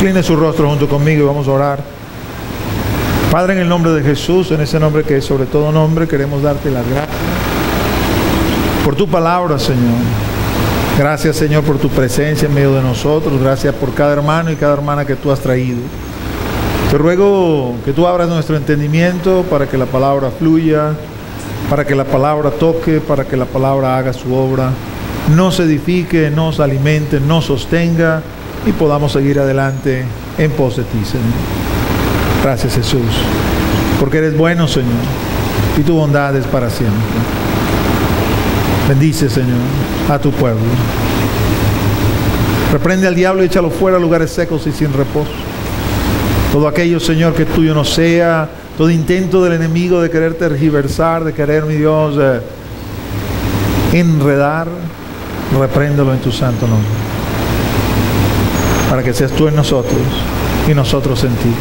Incline su rostro junto conmigo y vamos a orar. Padre, en el nombre de Jesús, en ese nombre que es sobre todo nombre, queremos darte las gracias por tu palabra, Señor. Gracias, Señor, por tu presencia en medio de nosotros. Gracias por cada hermano y cada hermana que tú has traído. Te ruego que tú abras nuestro entendimiento para que la palabra fluya, para que la palabra toque, para que la palabra haga su obra, nos edifique, nos alimente, nos sostenga y podamos seguir adelante en pos de ti, Señor. Gracias, Jesús, porque eres bueno, Señor, y tu bondad es para siempre. Bendice, Señor, a tu pueblo. Reprende al diablo y échalo fuera a lugares secos y sin reposo. Todo aquello, Señor, que tuyo no sea, todo intento del enemigo de querer tergiversar, de querer, mi Dios, enredar, repréndelo en tu santo nombre, para que seas tú en nosotros y nosotros en ti.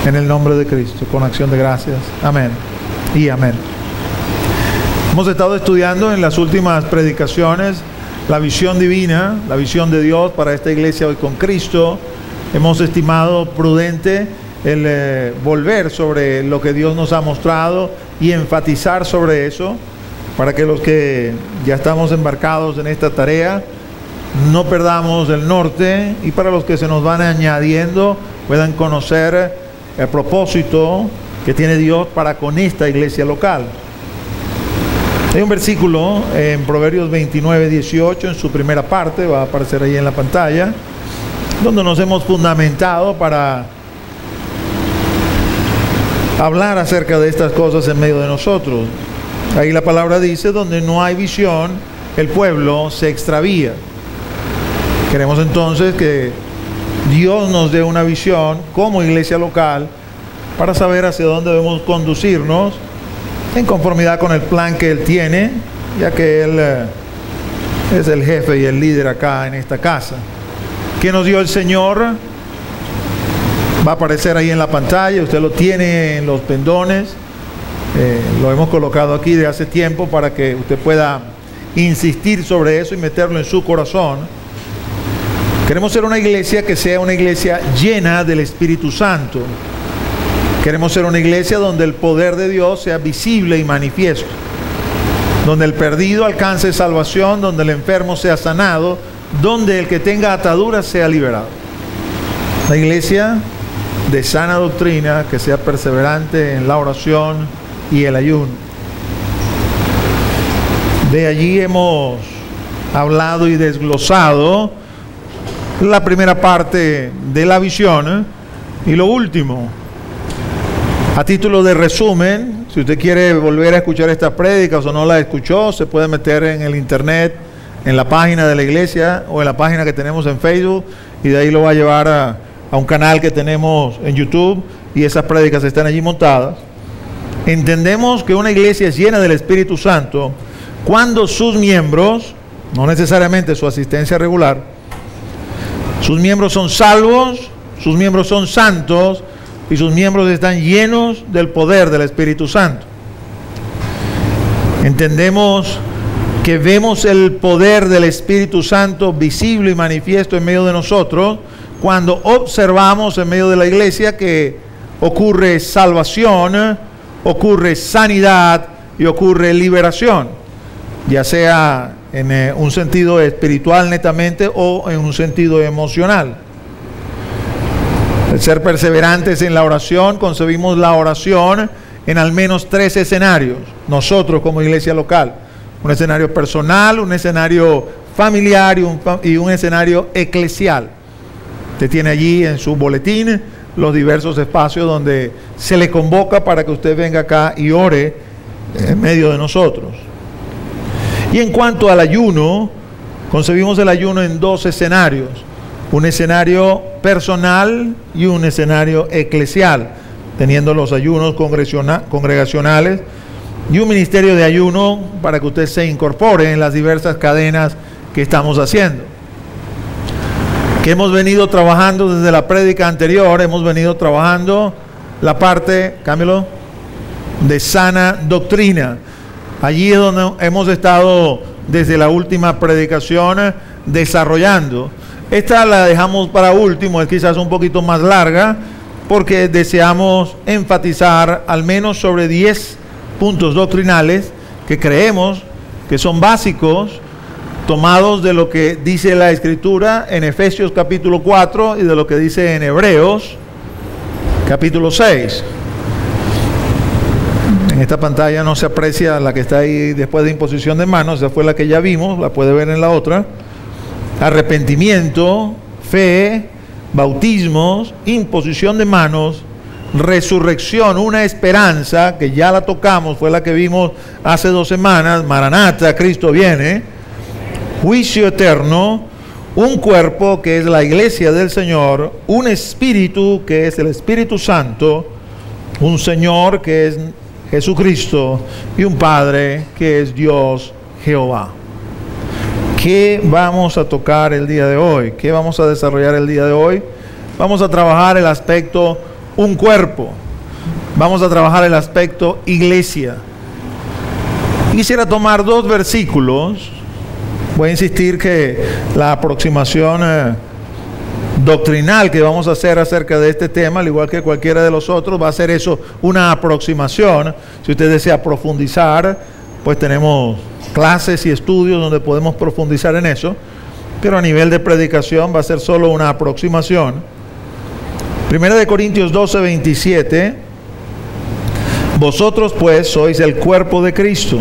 En el nombre de Cristo, con acción de gracias. Amén y amén. Hemos estado estudiando en las últimas predicaciones la visión divina, la visión de Dios para esta iglesia hoy con Cristo. Hemos estimado prudente el volver sobre lo que Dios nos ha mostrado y enfatizar sobre eso, para que los que ya estamos embarcados en esta tarea no perdamos el norte, y para los que se nos van añadiendo puedan conocer el propósito que tiene Dios para con esta iglesia local. Hay un versículo en Proverbios 29:18, en su primera parte, va a aparecer ahí en la pantalla, donde nos hemos fundamentado para hablar acerca de estas cosas en medio de nosotros. Ahí la palabra dice: donde no hay visión, el pueblo se extravía. Queremos entonces que Dios nos dé una visión como iglesia local para saber hacia dónde debemos conducirnos en conformidad con el plan que Él tiene, ya que Él es el jefe y el líder acá en esta casa. ¿Qué nos dio el Señor? Va a aparecer ahí en la pantalla, usted lo tiene en los pendones, lo hemos colocado aquí de hace tiempo para que usted pueda insistir sobre eso y meterlo en su corazón. Queremos ser una iglesia que sea una iglesia llena del Espíritu Santo. Queremos ser una iglesia donde el poder de Dios sea visible y manifiesto, donde el perdido alcance salvación, donde el enfermo sea sanado, donde el que tenga ataduras sea liberado. Una iglesia de sana doctrina, que sea perseverante en la oración y el ayuno. De allí hemos hablado y desglosado la primera parte de la visión, y lo último, a título de resumen, si usted quiere volver a escuchar estas prédicas o no la escuchó, se puede meter en el internet, en la página de la iglesia o en la página que tenemos en Facebook, y de ahí lo va a llevar a un canal que tenemos en YouTube, y esas prédicas están allí montadas. Entendemos que una iglesia es llena del Espíritu Santo cuando sus miembros, no necesariamente su asistencia regular, sus miembros son salvos, sus miembros son santos y sus miembros están llenos del poder del Espíritu Santo. Entendemos que vemos el poder del Espíritu Santo visible y manifiesto en medio de nosotros cuando observamos en medio de la iglesia que ocurre salvación, ocurre sanidad y ocurre liberación, ya sea en un sentido espiritual netamente o en un sentido emocional. El ser perseverantes en la oración, concebimos la oración en al menos 3 escenarios, nosotros como iglesia local: un escenario personal, un escenario familiar y un escenario eclesial. Usted tiene allí en su boletín los diversos espacios donde se le convoca para que usted venga acá y ore en medio de nosotros. Y en cuanto al ayuno, concebimos el ayuno en 2 escenarios: un escenario personal y un escenario eclesial, teniendo los ayunos congregacionales y un ministerio de ayuno para que usted se incorpore en las diversas cadenas que estamos haciendo. Que hemos venido trabajando desde la prédica anterior, hemos venido trabajando la parte, cámbialo, de sana doctrina. Allí es donde hemos estado desde la última predicación desarrollando. Esta la dejamos para último, es quizás un poquito más larga, porque deseamos enfatizar al menos sobre 10 puntos doctrinales que creemos que son básicos, tomados de lo que dice la Escritura en Efesios capítulo 4 y de lo que dice en Hebreos capítulo 6. En esta pantalla no se aprecia la que está ahí después de imposición de manos, esa fue la que ya vimos, la puede ver en la otra. Arrepentimiento, fe, bautismos, imposición de manos, resurrección, una esperanza que ya la tocamos, fue la que vimos hace 2 semanas, Maranatha, Cristo viene, juicio eterno, un cuerpo que es la iglesia del Señor, un espíritu que es el Espíritu Santo, un Señor que es Jesucristo y un Padre que es Dios Jehová. ¿Qué vamos a tocar el día de hoy? ¿Qué vamos a desarrollar el día de hoy? Vamos a trabajar el aspecto un cuerpo. Vamos a trabajar el aspecto iglesia. Quisiera tomar 2 versículos. Voy a insistir que la aproximación doctrinal que vamos a hacer acerca de este tema, al igual que cualquiera de los otros, va a ser eso, una aproximación. Si usted desea profundizar, pues tenemos clases y estudios donde podemos profundizar en eso, pero a nivel de predicación va a ser solo una aproximación. Primera de Corintios 12, 27. Vosotros pues sois el cuerpo de Cristo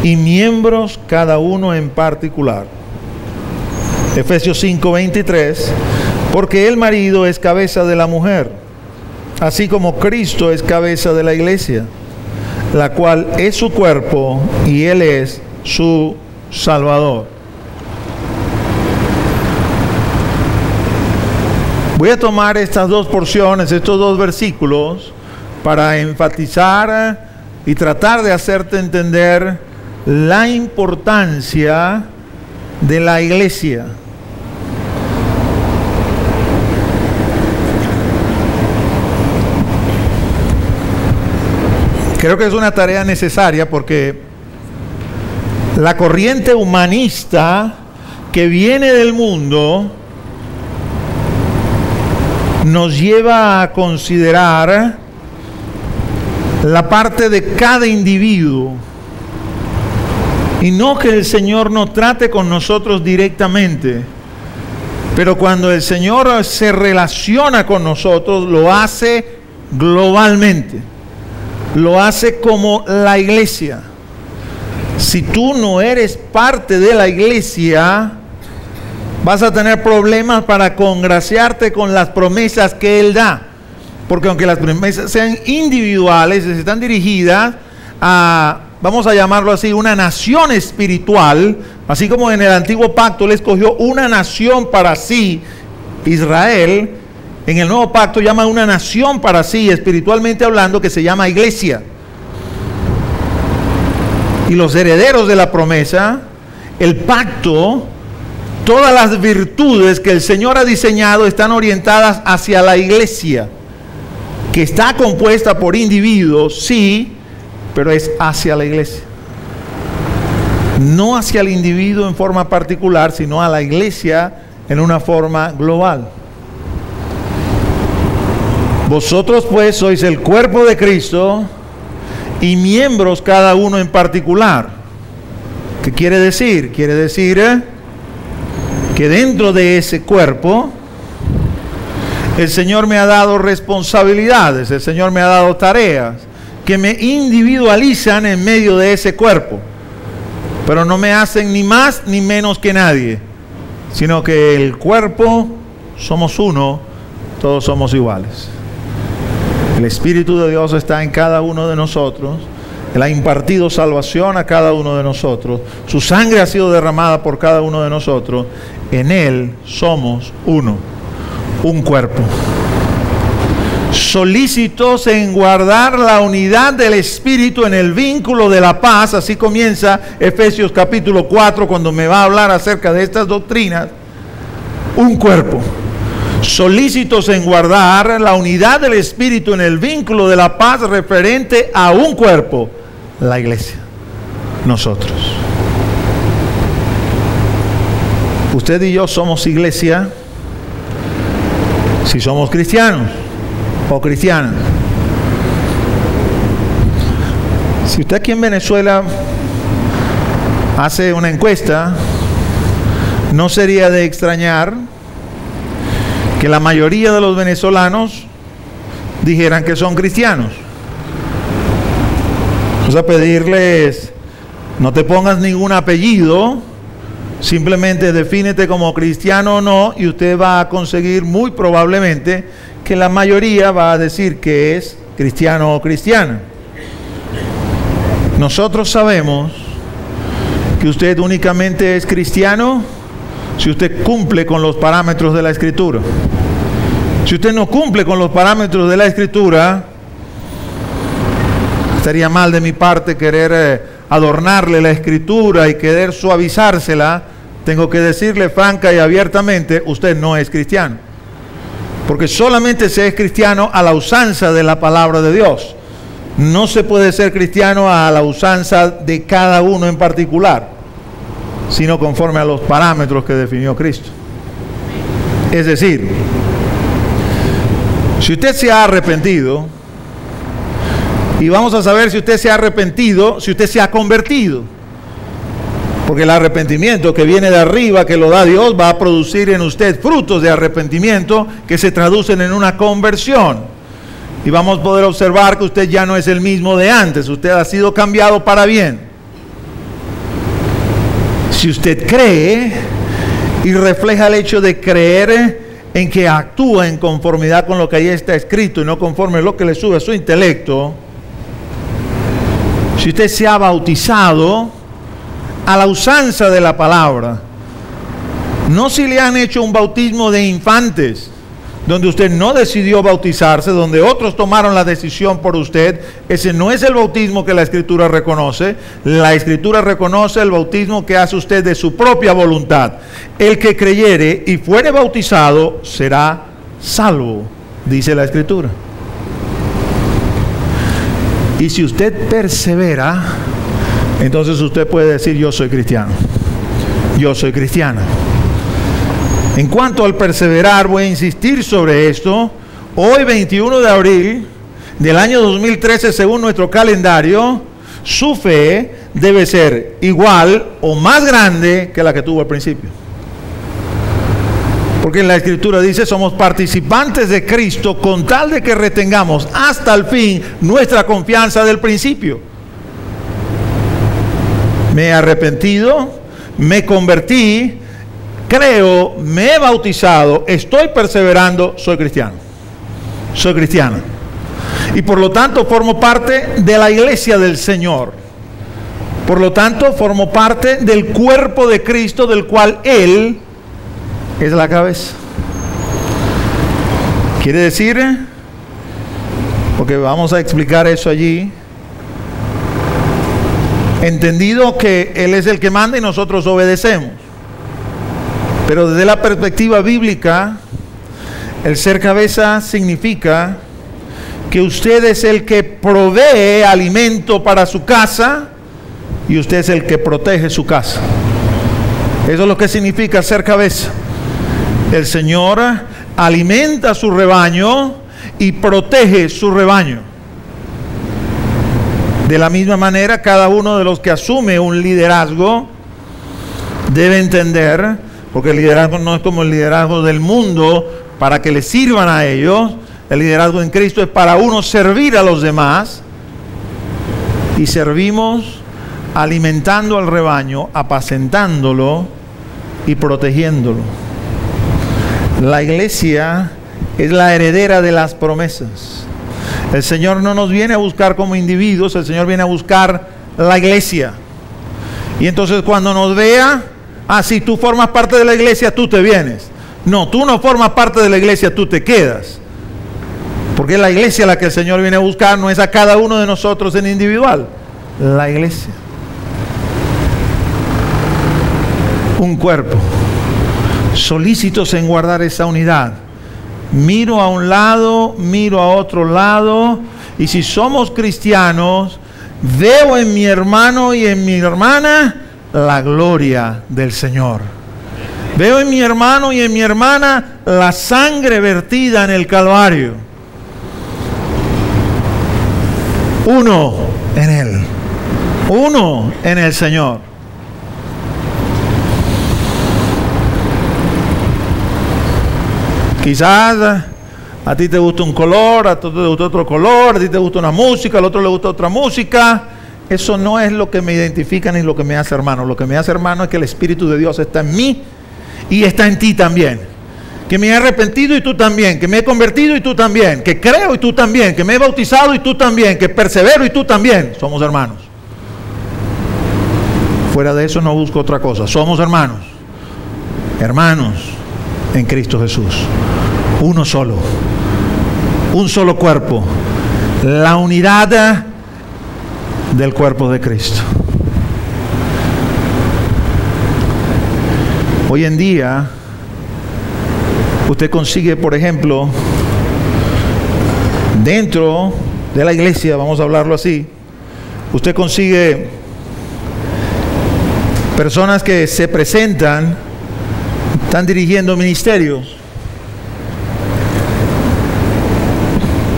y miembros cada uno en particular. Efesios 5, 23. Porque el marido es cabeza de la mujer, así como Cristo es cabeza de la iglesia, la cual es su cuerpo y Él es su Salvador. Voy a tomar estas 2 porciones, estos 2 versículos, para enfatizar y tratar de hacerte entender la importancia de la iglesia. Creo que es una tarea necesaria porque la corriente humanista que viene del mundo nos lleva a considerar la parte de cada individuo y no que el Señor no trate con nosotros directamente, pero cuando el Señor se relaciona con nosotros lo hace globalmente. Lo hace como la iglesia. Si tú no eres parte de la iglesia, vas a tener problemas para congraciarte con las promesas que Él da. Porque aunque las promesas sean individuales, están dirigidas a, vamos a llamarlo así, una nación espiritual, así como en el antiguo pacto Él escogió una nación para sí, Israel. En el nuevo pacto llama una nación para sí, espiritualmente hablando, que se llama iglesia. Y los herederos de la promesa, el pacto, todas las virtudes que el Señor ha diseñado están orientadas hacia la iglesia, que está compuesta por individuos, sí, pero es hacia la iglesia. No hacia el individuo en forma particular, sino a la iglesia en una forma global. Vosotros pues sois el cuerpo de Cristo y miembros cada uno en particular. ¿Qué quiere decir? Quiere decir que dentro de ese cuerpo el Señor me ha dado responsabilidades, el Señor me ha dado tareas que me individualizan en medio de ese cuerpo, pero no me hacen ni más ni menos que nadie, sino que el cuerpo somos uno, todos somos iguales. El Espíritu de Dios está en cada uno de nosotros. Él ha impartido salvación a cada uno de nosotros. Su sangre ha sido derramada por cada uno de nosotros. En Él somos uno, un cuerpo. Solícitos en guardar la unidad del Espíritu en el vínculo de la paz. Así comienza Efesios capítulo 4 cuando me va a hablar acerca de estas doctrinas. Un cuerpo. Solícitos en guardar la unidad del Espíritu en el vínculo de la paz referente a un cuerpo, la iglesia, nosotros. Usted y yo somos iglesia si somos cristianos o cristianas. Si usted aquí en Venezuela hace una encuesta, no sería de extrañar que la mayoría de los venezolanos dijeran que son cristianos. Vamos a pedirles, no te pongas ningún apellido, simplemente defínete como cristiano o no, y usted va a conseguir muy probablemente que la mayoría va a decir que es cristiano o cristiana. Nosotros sabemos que usted únicamente es cristiano si usted cumple con los parámetros de la Escritura. Si usted no cumple con los parámetros de la Escritura, estaría mal de mi parte querer adornarle la Escritura y querer suavizársela. Tengo que decirle franca y abiertamente, usted no es cristiano. Porque solamente se es cristiano a la usanza de la palabra de Dios. No se puede ser cristiano a la usanza de cada uno en particular, sino conforme a los parámetros que definió Cristo. Es decir, si usted se ha arrepentido, y vamos a saber si usted se ha arrepentido, si usted se ha convertido, porque el arrepentimiento que viene de arriba, que lo da Dios, va a producir en usted frutos de arrepentimiento que se traducen en una conversión. Y vamos a poder observar que usted ya no es el mismo de antes, usted ha sido cambiado para bien. Si usted cree y refleja el hecho de creer en que actúa en conformidad con lo que ahí está escrito y no conforme a lo que le sube a su intelecto, si usted se ha bautizado a la usanza de la palabra, no si le han hecho un bautismo de infantes, donde usted no decidió bautizarse, donde otros tomaron la decisión por usted, ese no es el bautismo que la Escritura reconoce. La Escritura reconoce el bautismo que hace usted de su propia voluntad. El que creyere y fuere bautizado será salvo, dice la Escritura. Y si usted persevera, entonces usted puede decir, yo soy cristiano, yo soy cristiana. En cuanto al perseverar, voy a insistir sobre esto. Hoy, 21 de abril del año 2013, según nuestro calendario, su fe debe ser igual o más grande que la que tuvo al principio. Porque en la Escritura dice, somos participantes de Cristo con tal de que retengamos hasta el fin nuestra confianza del principio. Me he arrepentido, me convertí, creo, me he bautizado, estoy perseverando, soy cristiano, soy cristiana. Y por lo tanto formo parte de la iglesia del Señor. Por lo tanto formo parte del cuerpo de Cristo, del cual Él es la cabeza. Quiere decir, porque vamos a explicar eso allí, entendido que Él es el que manda y nosotros obedecemos. Pero desde la perspectiva bíblica, el ser cabeza significa que usted es el que provee alimento para su casa y usted es el que protege su casa. Eso es lo que significa ser cabeza. El Señor alimenta su rebaño y protege su rebaño. De la misma manera, cada uno de los que asume un liderazgo debe entender, porque el liderazgo no es como el liderazgo del mundo para que le sirvan a ellos. El liderazgo en Cristo es para uno servir a los demás, y servimos alimentando al rebaño, apacentándolo y protegiéndolo. La iglesia es la heredera de las promesas. El Señor no nos viene a buscar como individuos, el Señor viene a buscar la iglesia. Y entonces cuando nos vea, si tú formas parte de la iglesia, tú te vienes. No, tú no formas parte de la iglesia, tú te quedas. Porque es la iglesia la que el Señor viene a buscar, no es a cada uno de nosotros en individual. La iglesia. Un cuerpo. Solícitos en guardar esa unidad. Miro a un lado, miro a otro lado, y si somos cristianos, veo en mi hermano y en mi hermana la gloria del Señor. Veo en mi hermano y en mi hermana la sangre vertida en el Calvario. Uno en Él. Uno en el Señor. Quizás a ti te gusta un color, a ti te gusta otro color, a ti te gusta una música, al otro le gusta otra música. Eso no es lo que me identifica ni lo que me hace hermano. Lo que me hace hermano es que el Espíritu de Dios está en mí y está en ti también. Que me he arrepentido y tú también. Que me he convertido y tú también. Que creo y tú también. Que me he bautizado y tú también. Que persevero y tú también. Somos hermanos. Fuera de eso no busco otra cosa. Somos hermanos. Hermanos en Cristo Jesús. Uno solo. Un solo cuerpo. La unidad del cuerpo de Cristo. Hoy en día, usted consigue, por ejemplo, dentro de la iglesia, vamos a hablarlo así, usted consigue personas que se presentan, están dirigiendo ministerios,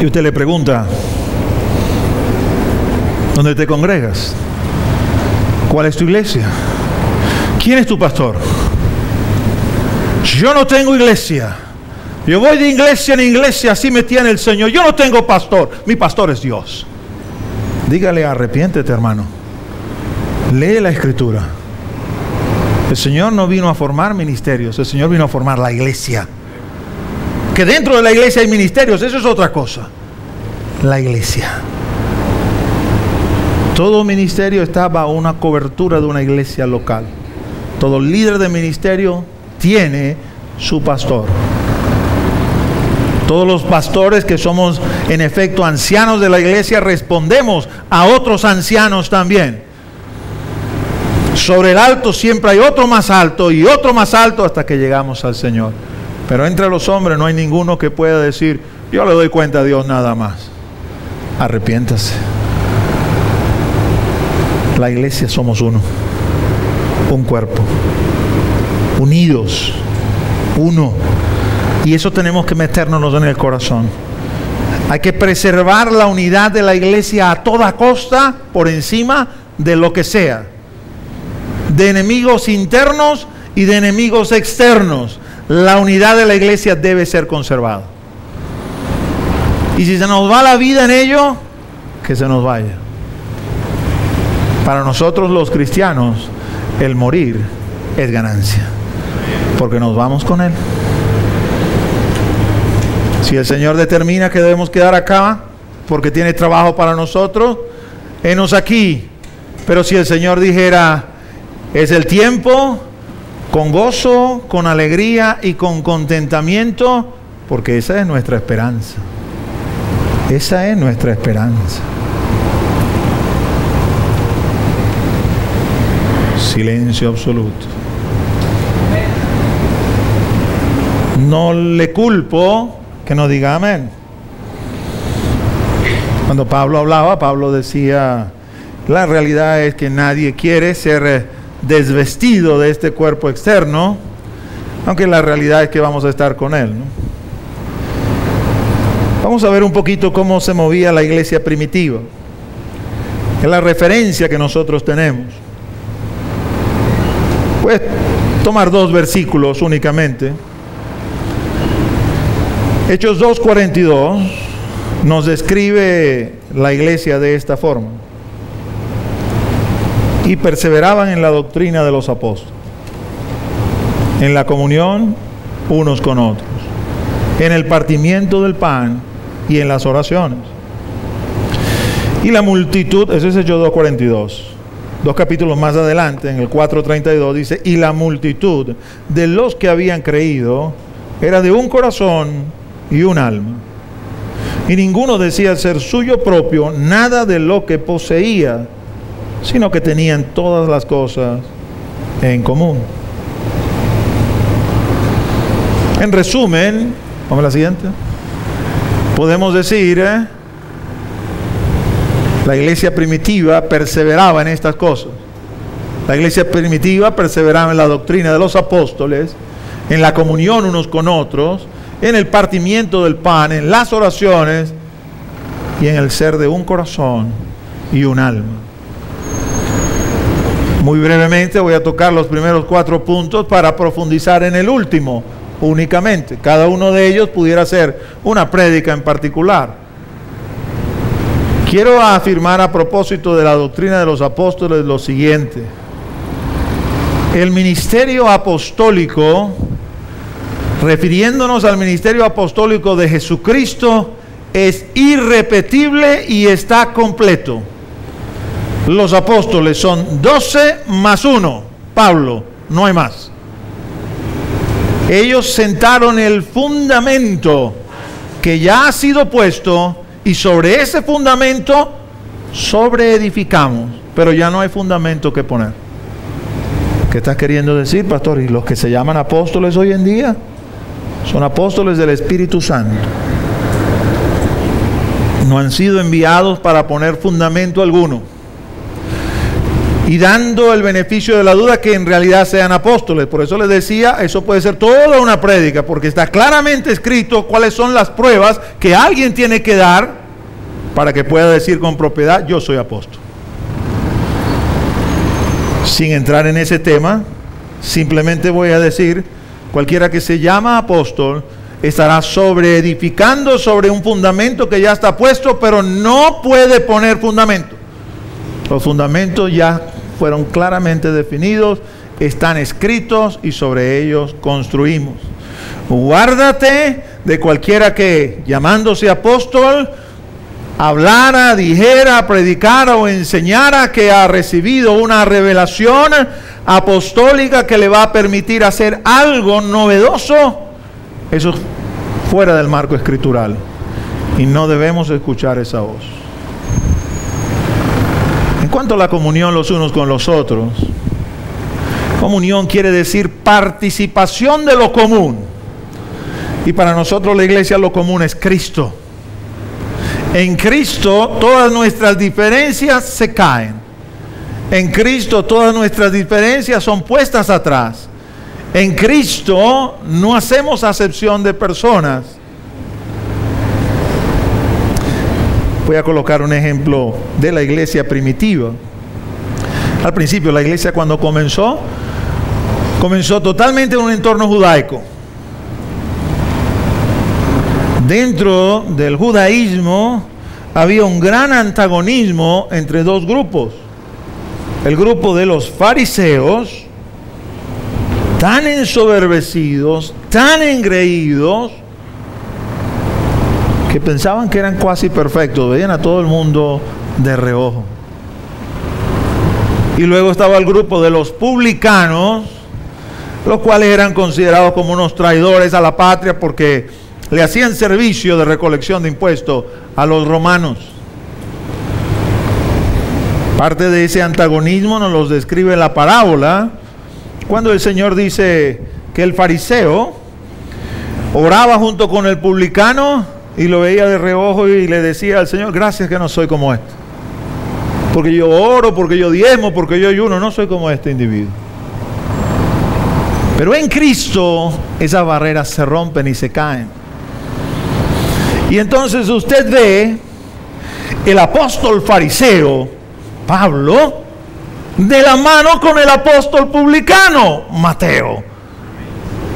y usted le pregunta, ¿dónde te congregas? ¿Cuál es tu iglesia? ¿Quién es tu pastor? Yo no tengo iglesia. Yo voy de iglesia en iglesia, así me tiene el Señor. Yo no tengo pastor. Mi pastor es Dios. Dígale, arrepiéntete, hermano. Lee la Escritura. El Señor no vino a formar ministerios. El Señor vino a formar la iglesia. Que dentro de la iglesia hay ministerios, eso es otra cosa. La iglesia. Todo ministerio está bajo una cobertura de una iglesia local. Todo líder de ministerio tiene su pastor. Todos los pastores que somos en efecto ancianos de la iglesia respondemos a otros ancianos también. Sobre el alto siempre hay otro más alto y otro más alto hasta que llegamos al Señor. Pero entre los hombres no hay ninguno que pueda decir, yo le doy cuenta a Dios nada más. Arrepiéntase. La iglesia somos uno, un cuerpo, unidos, uno. Y eso tenemos que meternos en el corazón. Hay que preservar la unidad de la iglesia a toda costa, por encima de lo que sea. De enemigos internos y de enemigos externos. La unidad de la iglesia debe ser conservada. Y si se nos va la vida en ello, que se nos vaya. Para nosotros los cristianos, el morir es ganancia, porque nos vamos con Él. Si el Señor determina que debemos quedar acá, porque tiene trabajo para nosotros, henos aquí. Pero si el Señor dijera, es el tiempo, con gozo, con alegría y con contentamiento, porque esa es nuestra esperanza. Esa es nuestra esperanza. Silencio absoluto. No le culpo que no diga amén. Cuando Pablo hablaba, Pablo decía, la realidad es que nadie quiere ser desvestido de este cuerpo externo, aunque la realidad es que vamos a estar con Él, ¿no? Vamos a ver un poquito cómo se movía la iglesia primitiva. Es la referencia que nosotros tenemos. Puedes tomar 2 versículos únicamente. Hechos 2:42 nos describe la iglesia de esta forma. Y perseveraban en la doctrina de los apóstoles, en la comunión unos con otros, en el partimiento del pan y en las oraciones. Y la multitud, eso es Hechos 2:42. 2 capítulos más adelante, en el 4:32, dice, y la multitud de los que habían creído era de un corazón y un alma. Y ninguno decía ser suyo propio nada de lo que poseía, sino que tenían todas las cosas en común. En resumen, vamos a la siguiente. Podemos decir, la iglesia primitiva perseveraba en estas cosas. La iglesia primitiva perseveraba en la doctrina de los apóstoles en la comunión unos con otros, en el partimiento del pan, en las oraciones y en el ser de un corazón y un alma. Muy brevemente voy a tocar los primeros 4 puntos para profundizar en el último únicamente. Cada uno de ellos pudiera ser una prédica en particular. Quiero afirmar a propósito de la doctrina de los apóstoles lo siguiente. El ministerio apostólico, refiriéndonos al ministerio apostólico de Jesucristo, es irrepetible y está completo. Los apóstoles son 12 más 1, Pablo, no hay más. Ellos sentaron el fundamento que ya ha sido puesto y sobre ese fundamento sobreedificamos, pero ya no hay fundamento que poner. ¿Qué estás queriendo decir, pastor? ¿Y los que se llaman apóstoles hoy en día? Son apóstoles del Espíritu Santo. No han sido enviados para poner fundamento alguno. Y dando el beneficio de la duda que en realidad sean apóstoles. Por eso les decía, eso puede ser toda una prédica, porque está claramente escrito cuáles son las pruebas que alguien tiene que dar para que pueda decir con propiedad, yo soy apóstol. Sin entrar en ese tema, simplemente voy a decir, cualquiera que se llama apóstol estará sobreedificando sobre un fundamento que ya está puesto, pero no puede poner fundamento. Los fundamentos ya fueron claramente definidos, están escritos y sobre ellos construimos. Guárdate de cualquiera que, llamándose apóstol, hablara, dijera, predicara o enseñara que ha recibido una revelación apostólica que le va a permitir hacer algo novedoso. Eso es fuera del marco escritural y no debemos escuchar esa voz. En cuanto a la comunión los unos con los otros, comunión quiere decir participación de lo común. Y para nosotros la iglesia lo común es Cristo. En Cristo todas nuestras diferencias se caen. En Cristo todas nuestras diferencias son puestas atrás. En Cristo no hacemos acepción de personas. Voy a colocar un ejemplo de la iglesia primitiva. Al principio la iglesia cuando comenzó totalmente en un entorno judaico. Dentro del judaísmo había un gran antagonismo entre dos grupos. El grupo de los fariseos, tan ensoberbecidos, tan engreídos, que pensaban que eran casi perfectos, veían a todo el mundo de reojo. Y luego estaba el grupo de los publicanos, los cuales eran considerados como unos traidores a la patria porque le hacían servicio de recolección de impuestos a los romanos. Parte de ese antagonismo nos los describe la parábola, cuando el Señor dice que el fariseo oraba junto con el publicano y lo veía de reojo y le decía al Señor, gracias que no soy como este. Porque yo oro, porque yo diezmo, porque yo ayuno, no soy como este individuo. Pero en Cristo esas barreras se rompen y se caen. Y entonces usted ve el apóstol fariseo, Pablo, de la mano con el apóstol publicano, Mateo.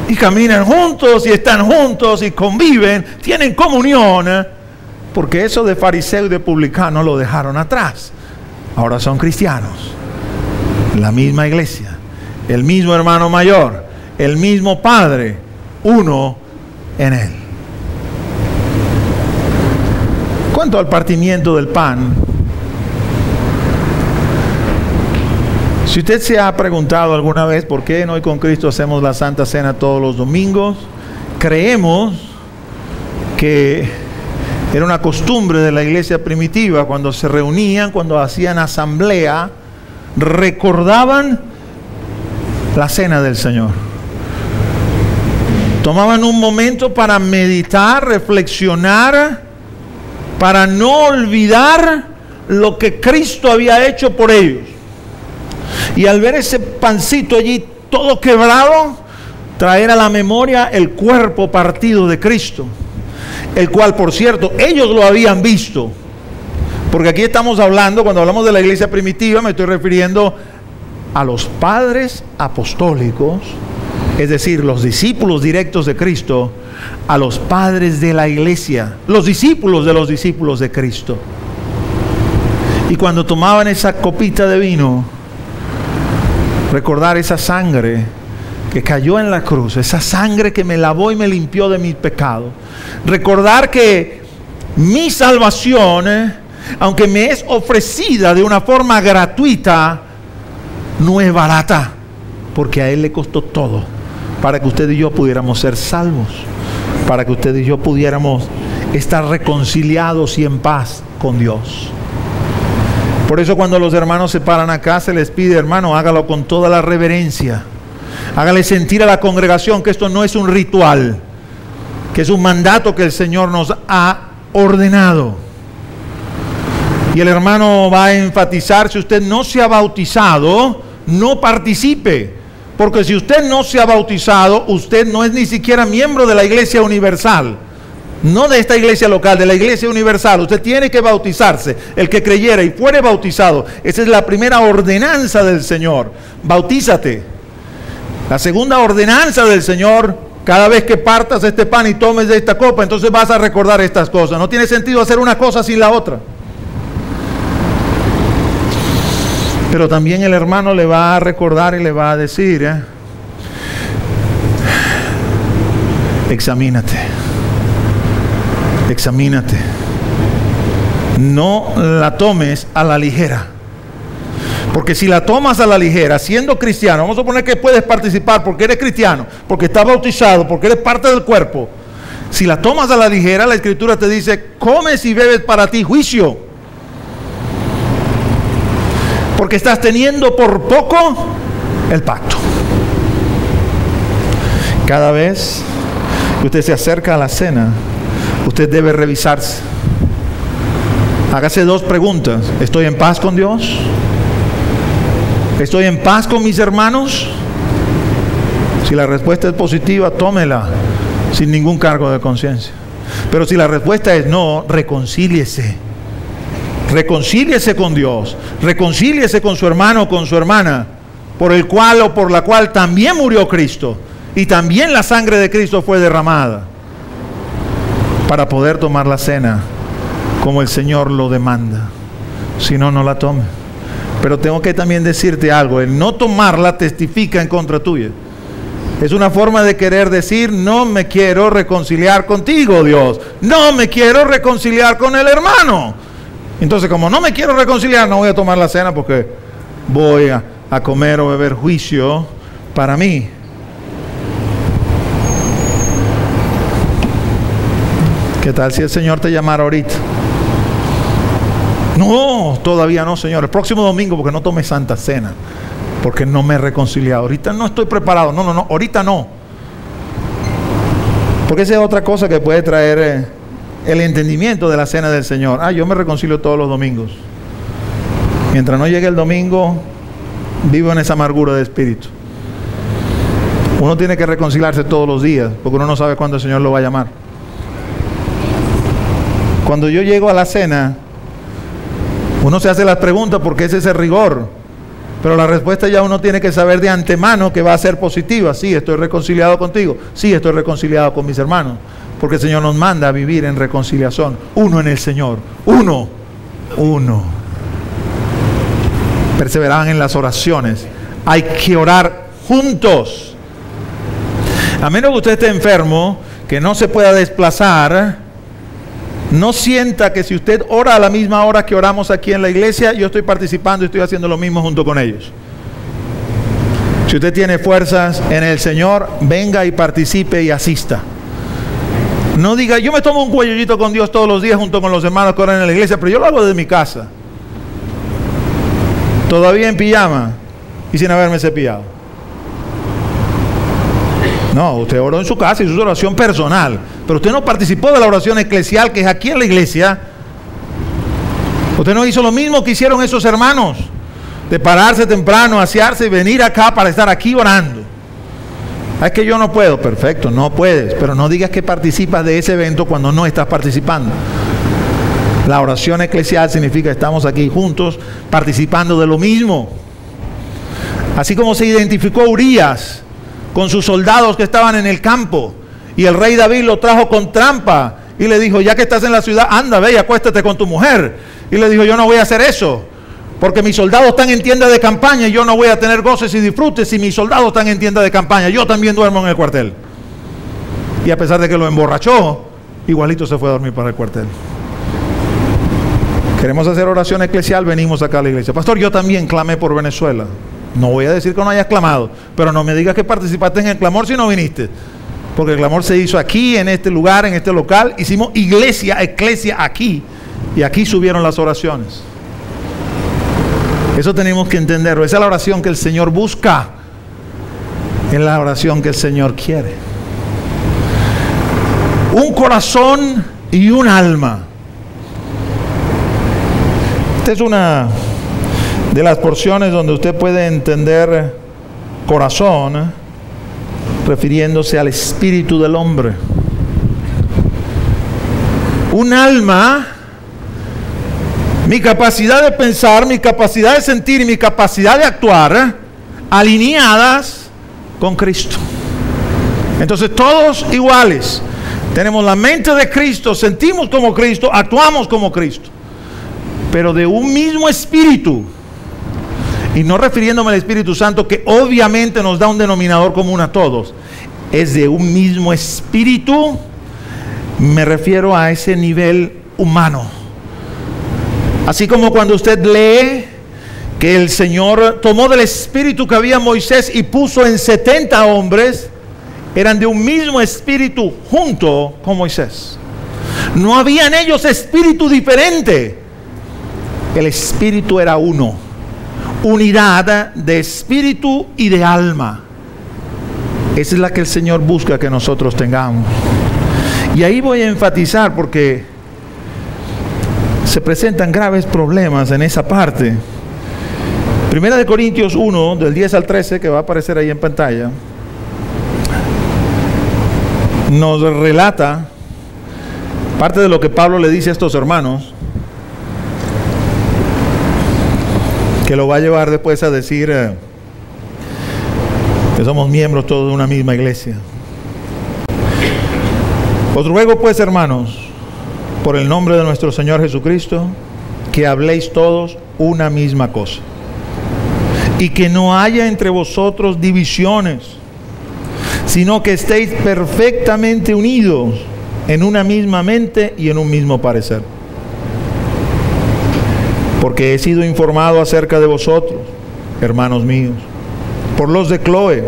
Y caminan juntos y están juntos y conviven, tienen comunión, porque eso de fariseo y de publicano lo dejaron atrás. Ahora son cristianos, la misma iglesia, el mismo hermano mayor, el mismo Padre, uno en Él. Cuanto al partimiento del pan, si usted se ha preguntado alguna vez por qué en Hoy con Cristo hacemos la Santa Cena todos los domingos, creemos que era una costumbre de la iglesia primitiva, cuando se reunían, cuando hacían asamblea, recordaban la cena del Señor. Tomaban un momento para meditar, reflexionar, para no olvidar lo que Cristo había hecho por ellos. Y al ver ese pancito allí todo quebrado, traer a la memoria el cuerpo partido de Cristo, el cual, por cierto, ellos lo habían visto. Porque aquí estamos hablando, cuando hablamos de la iglesia primitiva, me estoy refiriendo a los padres apostólicos, es decir, los discípulos directos de Cristo, a los padres de la iglesia, los discípulos de Cristo. Y cuando tomaban esa copita de vino, recordar esa sangre que cayó en la cruz, esa sangre que me lavó y me limpió de mis pecados. Recordar que mi salvación, aunque me es ofrecida de una forma gratuita, no es barata, porque a Él le costó todo, para que usted y yo pudiéramos ser salvos, para que usted y yo pudiéramos estar reconciliados y en paz con Dios. Por eso cuando los hermanos se paran acá, se les pide, hermano, hágalo con toda la reverencia. Hágale sentir a la congregación que esto no es un ritual, que es un mandato que el Señor nos ha ordenado. Y el hermano va a enfatizar, si usted no se ha bautizado, no participe. Porque si usted no se ha bautizado, usted no es ni siquiera miembro de la Iglesia Universal. No de esta iglesia local, de la iglesia universal. Usted tiene que bautizarse. El que creyera y fuere bautizado, esa es la primera ordenanza del Señor. Bautízate. La segunda ordenanza del Señor, cada vez que partas este pan y tomes de esta copa, entonces vas a recordar estas cosas. No tiene sentido hacer una cosa sin la otra. Pero también el hermano le va a recordar y le va a decir, examínate. Examínate. No la tomes a la ligera. Porque si la tomas a la ligera, siendo cristiano, vamos a suponer que puedes participar porque eres cristiano, porque estás bautizado, porque eres parte del cuerpo. Si la tomas a la ligera, la Escritura te dice, comes y bebes para ti juicio. Porque estás teniendo por poco el pacto. Cada vez que usted se acerca a la cena, usted debe revisarse. Hágase dos preguntas. ¿Estoy en paz con Dios? ¿Estoy en paz con mis hermanos? Si la respuesta es positiva, tómela sin ningún cargo de conciencia. Pero si la respuesta es no, reconcíliese. Reconcíliese con Dios. Reconcíliese con su hermano o con su hermana, por el cual o por la cual también murió Cristo. Y también la sangre de Cristo fue derramada, para poder tomar la cena como el Señor lo demanda. Si no, no la tome. Pero tengo que también decirte algo, el no tomarla testifica en contra tuya. Es una forma de querer decir, no me quiero reconciliar contigo, Dios. No me quiero reconciliar con el hermano. Entonces, como no me quiero reconciliar, no voy a tomar la cena porque voy a comer o beber juicio para mí. ¿Qué tal si el Señor te llamara ahorita? No, todavía no, Señor. El próximo domingo, porque no tome Santa Cena, porque no me he reconciliado. Ahorita no estoy preparado. No, ahorita no. Porque esa es otra cosa que puede traer el entendimiento de la cena del Señor. Yo me reconcilio todos los domingos. Mientras no llegue el domingo, vivo en esa amargura de espíritu. Uno tiene que reconciliarse todos los días, porque uno no sabe cuándo el Señor lo va a llamar. Cuando yo llego a la cena, uno se hace las preguntas porque ese es el rigor. Pero la respuesta ya uno tiene que saber de antemano que va a ser positiva. Sí, estoy reconciliado contigo. Sí, estoy reconciliado con mis hermanos. Porque el Señor nos manda a vivir en reconciliación. Uno en el Señor. Uno. Perseveraban en las oraciones. Hay que orar juntos. A menos que usted esté enfermo, que no se pueda desplazar, no sienta que si usted ora a la misma hora que oramos aquí en la iglesia, yo estoy participando y estoy haciendo lo mismo junto con ellos. Si usted tiene fuerzas en el Señor, venga y participe y asista. No diga, yo me tomo un cuellito con Dios todos los días junto con los hermanos que oran en la iglesia, pero yo lo hago desde mi casa. Todavía en pijama y sin haberme cepillado. No, usted oró en su casa y su oración personal, pero usted no participó de la oración eclesial que es aquí en la iglesia. Usted no hizo lo mismo que hicieron esos hermanos, de pararse temprano, asearse y venir acá para estar aquí orando. Es que yo no puedo. Perfecto, no puedes, pero no digas que participas de ese evento cuando no estás participando. La oración eclesial significa que estamos aquí juntos participando de lo mismo. Así como se identificó Urías con sus soldados que estaban en el campo y el rey David lo trajo con trampa y le dijo, ya que estás en la ciudad, anda, ve y acuéstate con tu mujer. Y le dijo, yo no voy a hacer eso, porque mis soldados están en tienda de campaña y yo no voy a tener goces y disfrutes si mis soldados están en tienda de campaña. Yo también duermo en el cuartel. Y a pesar de que lo emborrachó, igualito se fue a dormir para el cuartel. Queremos hacer oración eclesial, venimos acá a la iglesia. Pastor, yo también clamé por Venezuela. No voy a decir que no hayas clamado, pero no me digas que participaste en el clamor si no viniste. Porque el clamor se hizo aquí, en este lugar, en este local. Hicimos iglesia, eclesia aquí. Y aquí subieron las oraciones. Eso tenemos que entenderlo. Esa es la oración que el Señor busca. Es la oración que el Señor quiere. Un corazón y un alma. Esta es una de las porciones donde usted puede entender corazón, refiriéndose al espíritu del hombre. Un alma, mi capacidad de pensar, mi capacidad de sentir y mi capacidad de actuar, alineadas con Cristo. Entonces todos iguales. Tenemos la mente de Cristo, sentimos como Cristo, actuamos como Cristo. Pero de un mismo espíritu. Y no refiriéndome al Espíritu Santo, que obviamente nos da un denominador común a todos. Es de un mismo espíritu. Me refiero a ese nivel humano. Así como cuando usted lee que el Señor tomó del espíritu que había en Moisés y puso en 70 hombres, eran de un mismo espíritu junto con Moisés. No había en ellos espíritu diferente. El espíritu era uno. Unidad de espíritu y de alma. Esa es la que el Señor busca que nosotros tengamos. Y ahí voy a enfatizar porque se presentan graves problemas en esa parte. Primera de Corintios 1, del 10 al 13, que va a aparecer ahí en pantalla, nos relata parte de lo que Pablo le dice a estos hermanos, que lo va a llevar después a decir que somos miembros todos de una misma iglesia. Os ruego pues, hermanos, por el nombre de nuestro Señor Jesucristo, que habléis todos una misma cosa, y que no haya entre vosotros divisiones, sino que estéis perfectamente unidos en una misma mente y en un mismo parecer. Porque he sido informado acerca de vosotros, hermanos míos, por los de Cloé,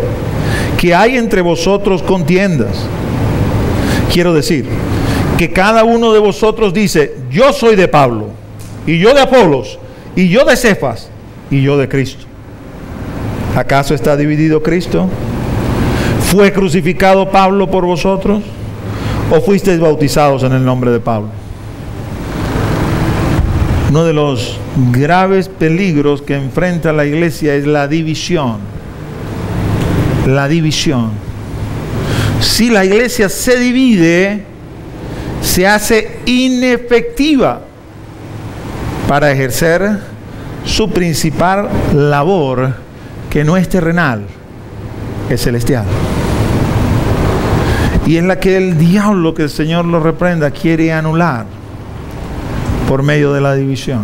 que hay entre vosotros contiendas. Quiero decir, que cada uno de vosotros dice, yo soy de Pablo, y yo de Apolos, y yo de Cefas, y yo de Cristo. ¿Acaso está dividido Cristo? ¿Fue crucificado Pablo por vosotros? ¿O fuisteis bautizados en el nombre de Pablo? Uno de los graves peligros que enfrenta la iglesia es la división. La división. Si la iglesia se divide, se hace inefectiva para ejercer su principal labor, que no es terrenal, es celestial. Y es la que el diablo, que el Señor lo reprenda, quiere anular por medio de la división.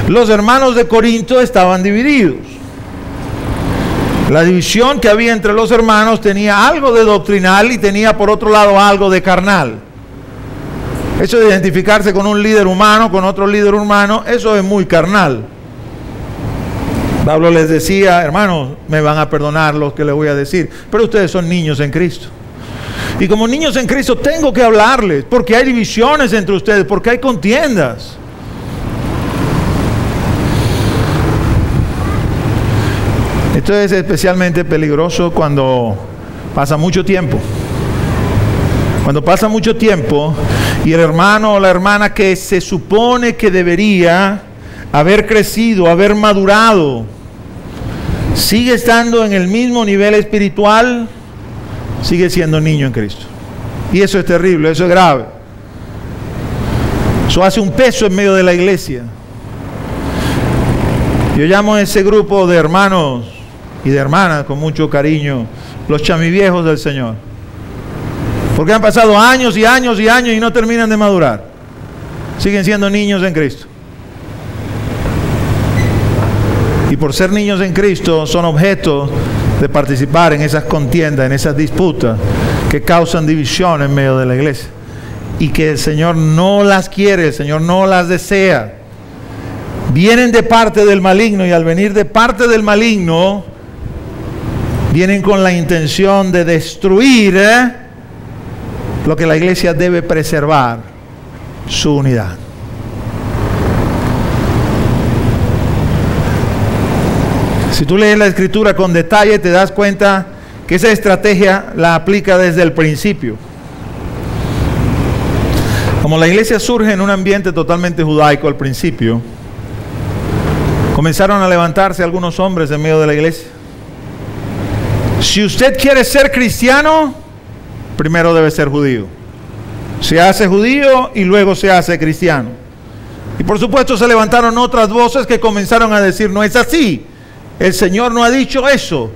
Los hermanos de Corinto estaban divididos. La división que había entre los hermanos tenía algo de doctrinal y tenía por otro lado algo de carnal. Eso de identificarse con un líder humano, con otro líder humano, eso es muy carnal. Pablo les decía, hermanos, me van a perdonar los que les voy a decir, pero ustedes son niños en Cristo. Y como niños en Cristo tengo que hablarles, porque hay divisiones entre ustedes, porque hay contiendas. Esto es especialmente peligroso cuando pasa mucho tiempo. Cuando pasa mucho tiempo y el hermano o la hermana que se supone que debería haber crecido, haber madurado, sigue estando en el mismo nivel espiritual, sigue siendo niño en Cristo. Y eso es terrible, eso es grave. Eso hace un peso en medio de la iglesia. Yo llamo a ese grupo de hermanos y de hermanas con mucho cariño los chamiviejos del Señor. Porque han pasado años y años y años y no terminan de madurar. Siguen siendo niños en Cristo. Y por ser niños en Cristo son objeto de participar en esas contiendas, en esas disputas que causan división en medio de la iglesia. Y que el Señor no las quiere, el Señor no las desea. Vienen de parte del maligno, y al venir de parte del maligno, vienen con la intención de destruir lo que la iglesia debe preservar, su unidad. Si tú lees la Escritura con detalle, te das cuenta que esa estrategia la aplica desde el principio. Como la iglesia surge en un ambiente totalmente judaico al principio, comenzaron a levantarse algunos hombres en medio de la iglesia. Si usted quiere ser cristiano, primero debe ser judío. Se hace judío y luego se hace cristiano. Y por supuesto se levantaron otras voces que comenzaron a decir, no es así. El Señor no ha dicho eso.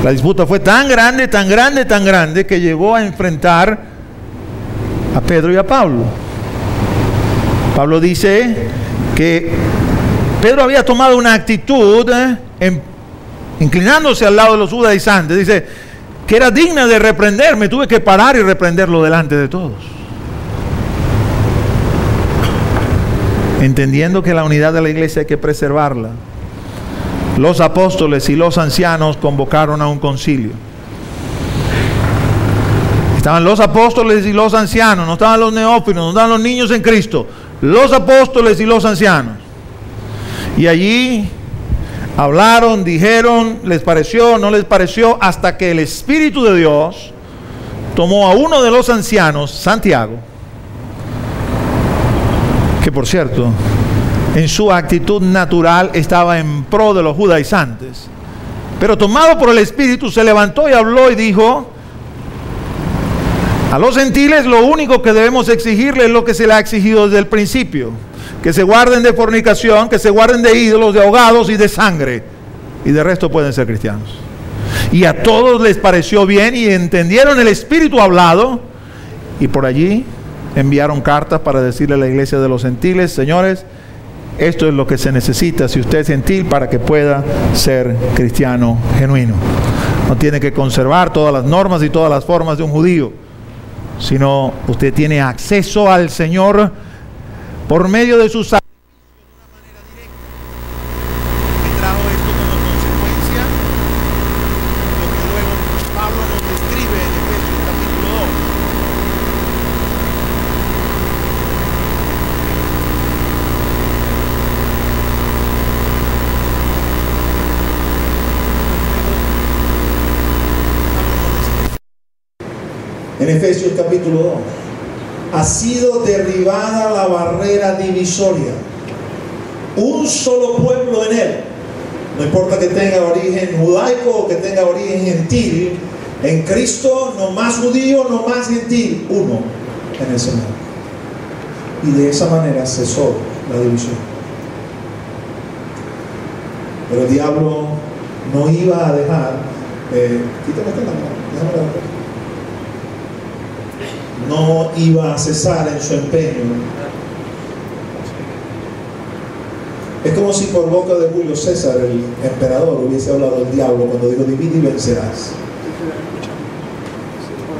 La disputa fue tan grande, tan grande, tan grande, que llevó a enfrentar a Pedro y a Pablo. Pablo dice que Pedro había tomado una actitud inclinándose al lado de los judaizantes. Dice que era digna de reprenderme. Tuve que parar y reprenderlo delante de todos. Entendiendo que la unidad de la iglesia hay que preservarla, los apóstoles y los ancianos convocaron a un concilio. Estaban los apóstoles y los ancianos, no estaban los neófitos, no estaban los niños en Cristo. Los apóstoles y los ancianos. Y allí hablaron, dijeron, les pareció, no les pareció, hasta que el Espíritu de Dios tomó a uno de los ancianos, Santiago, que por cierto, en su actitud natural estaba en pro de los judaizantes, pero tomado por el Espíritu se levantó y habló y dijo: a los gentiles lo único que debemos exigirles es lo que se le ha exigido desde el principio, que se guarden de fornicación, que se guarden de ídolos, de ahogados y de sangre, y de resto pueden ser cristianos. Y a todos les pareció bien y entendieron el Espíritu hablado, y por allí enviaron cartas para decirle a la iglesia de los gentiles: señores, esto es lo que se necesita si usted es gentil para que pueda ser cristiano genuino. No tiene que conservar todas las normas y todas las formas de un judío, sino usted tiene acceso al Señor por medio de su sacrificio de una manera directa. ¿Qué trajo esto como consecuencia? Lo que luego Pablo nos describe en Efesios capítulo 2. En Efesios capítulo 2. Ha sido derribada la barrera divisoria. Un solo pueblo en él. No importa que tenga origen judaico o que tenga origen gentil. En Cristo, no más judío, no más gentil. Uno en el Señor. Y de esa manera cesó la división. Pero el diablo no iba a dejar. Quítame esta lámpara. Déjame la. No iba a cesar en su empeño. Es como si por boca de Julio César, el emperador, hubiese hablado el diablo cuando dijo: divide y vencerás.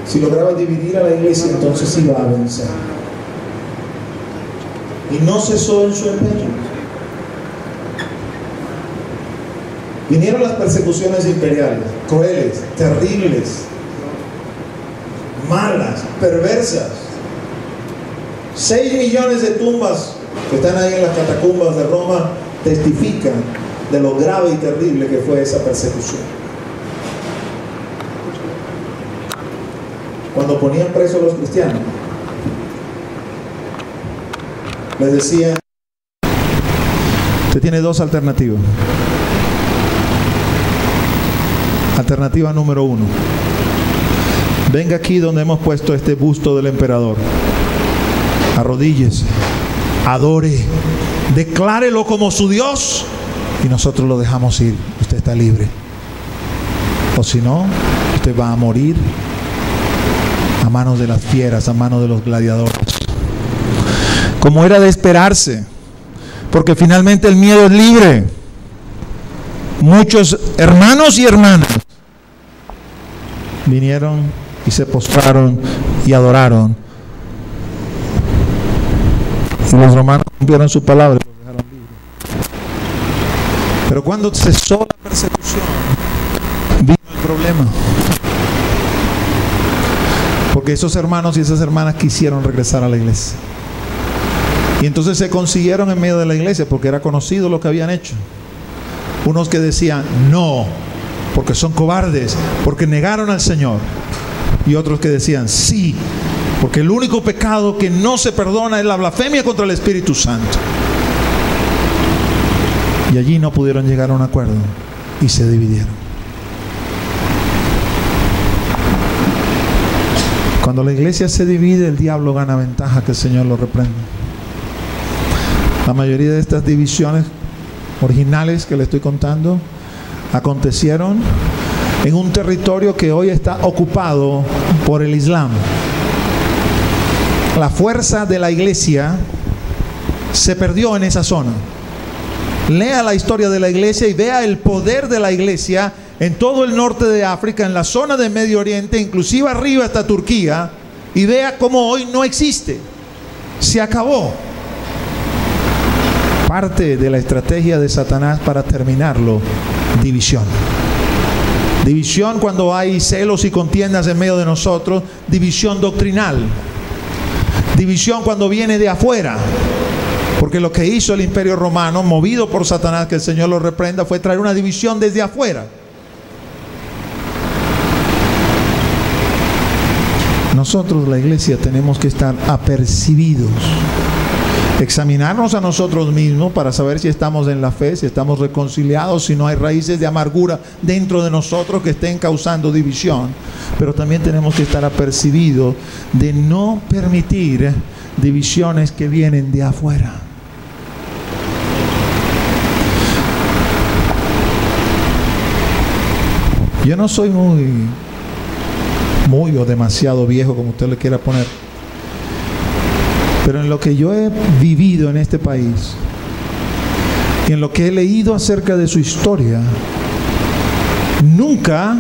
Si lograba dividir a la iglesia, entonces iba a vencer. Y no cesó en su empeño. Vinieron las persecuciones imperiales, crueles, terribles, malas, perversas. 6 millones de tumbas que están ahí en las catacumbas de Roma testifican de lo grave y terrible que fue esa persecución. Cuando ponían presos a los cristianos, les decían: usted tiene 2 alternativas. Alternativa número 1. Venga aquí donde hemos puesto este busto del emperador. Arrodíllese, adore, declárelo como su Dios y nosotros lo dejamos ir. Usted está libre. O si no, usted va a morir a manos de las fieras, a manos de los gladiadores. Como era de esperarse, porque finalmente el miedo es libre. Muchos hermanos y hermanas vinieron y se postraron y adoraron. Y los romanos cumplieron su palabra y los dejaron libres. Pero cuando cesó la persecución, vino el problema. Porque esos hermanos y esas hermanas quisieron regresar a la iglesia. Y entonces se consiguieron en medio de la iglesia, porque era conocido lo que habían hecho. Unos que decían no, porque son cobardes, porque negaron al Señor. Y otros que decían sí, porque el único pecado que no se perdona es la blasfemia contra el Espíritu Santo. Y allí no pudieron llegar a un acuerdo y se dividieron. Cuando la iglesia se divide, el diablo gana ventaja, que el Señor lo reprenda. La mayoría de estas divisiones originales que le estoy contando acontecieron en un territorio que hoy está ocupado por el Islam. La fuerza de la iglesia se perdió en esa zona. Lea la historia de la iglesia y vea el poder de la iglesia en todo el norte de África, en la zona de Medio Oriente, inclusive arriba hasta Turquía, y vea cómo hoy no existe. Se acabó. Parte de la estrategia de Satanás para terminarlo: división. División cuando hay celos y contiendas en medio de nosotros. División doctrinal. División cuando viene de afuera. Porque lo que hizo el Imperio Romano, movido por Satanás, que el Señor lo reprenda, fue traer una división desde afuera. Nosotros, la iglesia, tenemos que estar apercibidos, examinarnos a nosotros mismos para saber si estamos en la fe, si estamos reconciliados, si no hay raíces de amargura dentro de nosotros que estén causando división. Pero también tenemos que estar apercibidos de no permitir divisiones que vienen de afuera. Yo no soy muy o demasiado viejo, como usted le quiera poner, pero en lo que yo he vivido en este país y en lo que he leído acerca de su historia, nunca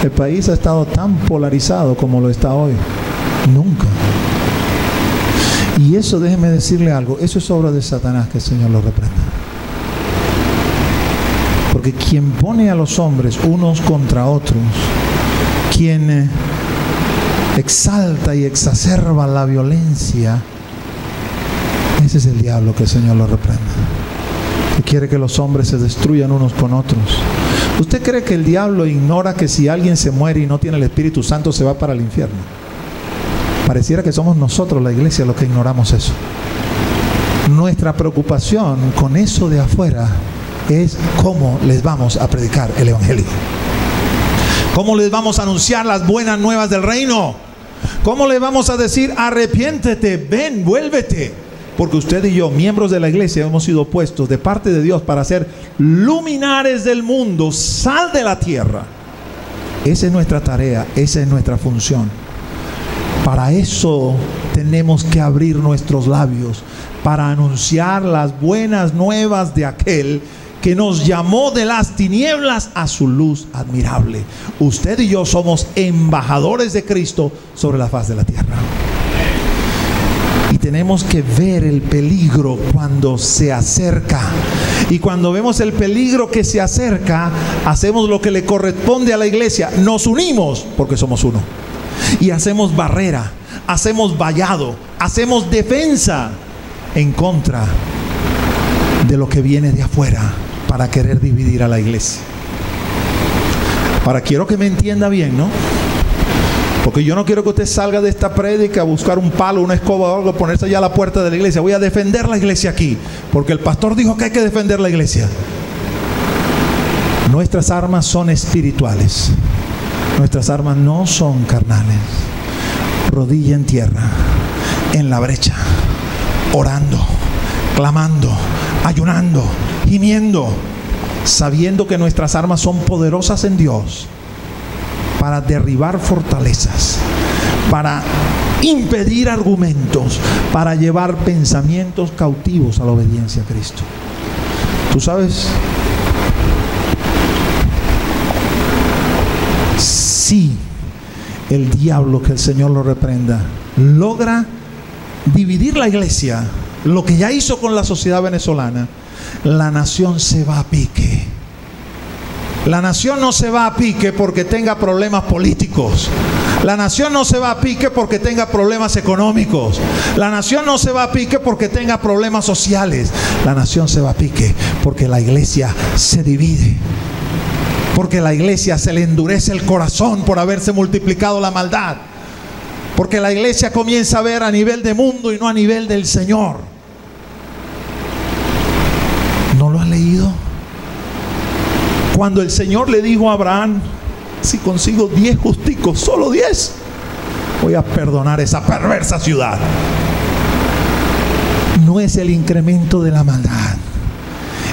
el país ha estado tan polarizado como lo está hoy. Nunca. Y eso, déjeme decirle algo, eso es obra de Satanás, que el Señor lo reprenda. Porque quien pone a los hombres unos contra otros, quien exalta y exacerba la violencia, ese es el diablo, que el Señor lo reprenda. Que quiere que los hombres se destruyan unos con otros. ¿Usted cree que el diablo ignora que si alguien se muere y no tiene el Espíritu Santo se va para el infierno? Pareciera que somos nosotros, la iglesia, los que ignoramos eso. Nuestra preocupación con eso de afuera es cómo les vamos a predicar el Evangelio. ¿Cómo les vamos a anunciar las buenas nuevas del reino? ¿Cómo les vamos a decir arrepiéntete, ven, vuélvete? Porque usted y yo, miembros de la iglesia, hemos sido puestos de parte de Dios para ser luminares del mundo, sal de la tierra. Esa es nuestra tarea, esa es nuestra función. Para eso tenemos que abrir nuestros labios, para anunciar las buenas nuevas de aquel que nos llamó de las tinieblas a su luz admirable. Usted y yo somos embajadores de Cristo sobre la faz de la tierra. Y tenemos que ver el peligro cuando se acerca. Y cuando vemos el peligro que se acerca, hacemos lo que le corresponde a la iglesia. Nos unimos porque somos uno. Y hacemos barrera, hacemos vallado, hacemos defensa en contra de lo que viene de afuera para querer dividir a la iglesia. Ahora quiero que me entienda bien, ¿no? Porque yo no quiero que usted salga de esta prédica a buscar un palo, una escoba o algo, ponerse allá a la puerta de la iglesia. Voy a defender la iglesia aquí, porque el pastor dijo que hay que defender la iglesia. Nuestras armas son espirituales. Nuestras armas no son carnales. Rodilla en tierra, en la brecha, orando, clamando, ayunando, gimiendo, sabiendo que nuestras armas son poderosas en Dios para derribar fortalezas, para impedir argumentos, para llevar pensamientos cautivos a la obediencia a Cristo. ¿Tú sabes? Si el diablo, que el Señor lo reprenda, logra dividir la iglesia, lo que ya hizo con la sociedad venezolana, la nación se va a pique. La nación no se va a pique porque tenga problemas políticos. La nación no se va a pique porque tenga problemas económicos. La nación no se va a pique porque tenga problemas sociales. La nación se va a pique porque la iglesia se divide. Porque la iglesia se le endurece el corazón por haberse multiplicado la maldad. Porque la iglesia comienza a ver a nivel de mundo y no a nivel del Señor. ¿No lo has leído? Cuando el Señor le dijo a Abraham: si consigo 10 justicos, solo 10, voy a perdonar esa perversa ciudad. No es el incremento de la maldad,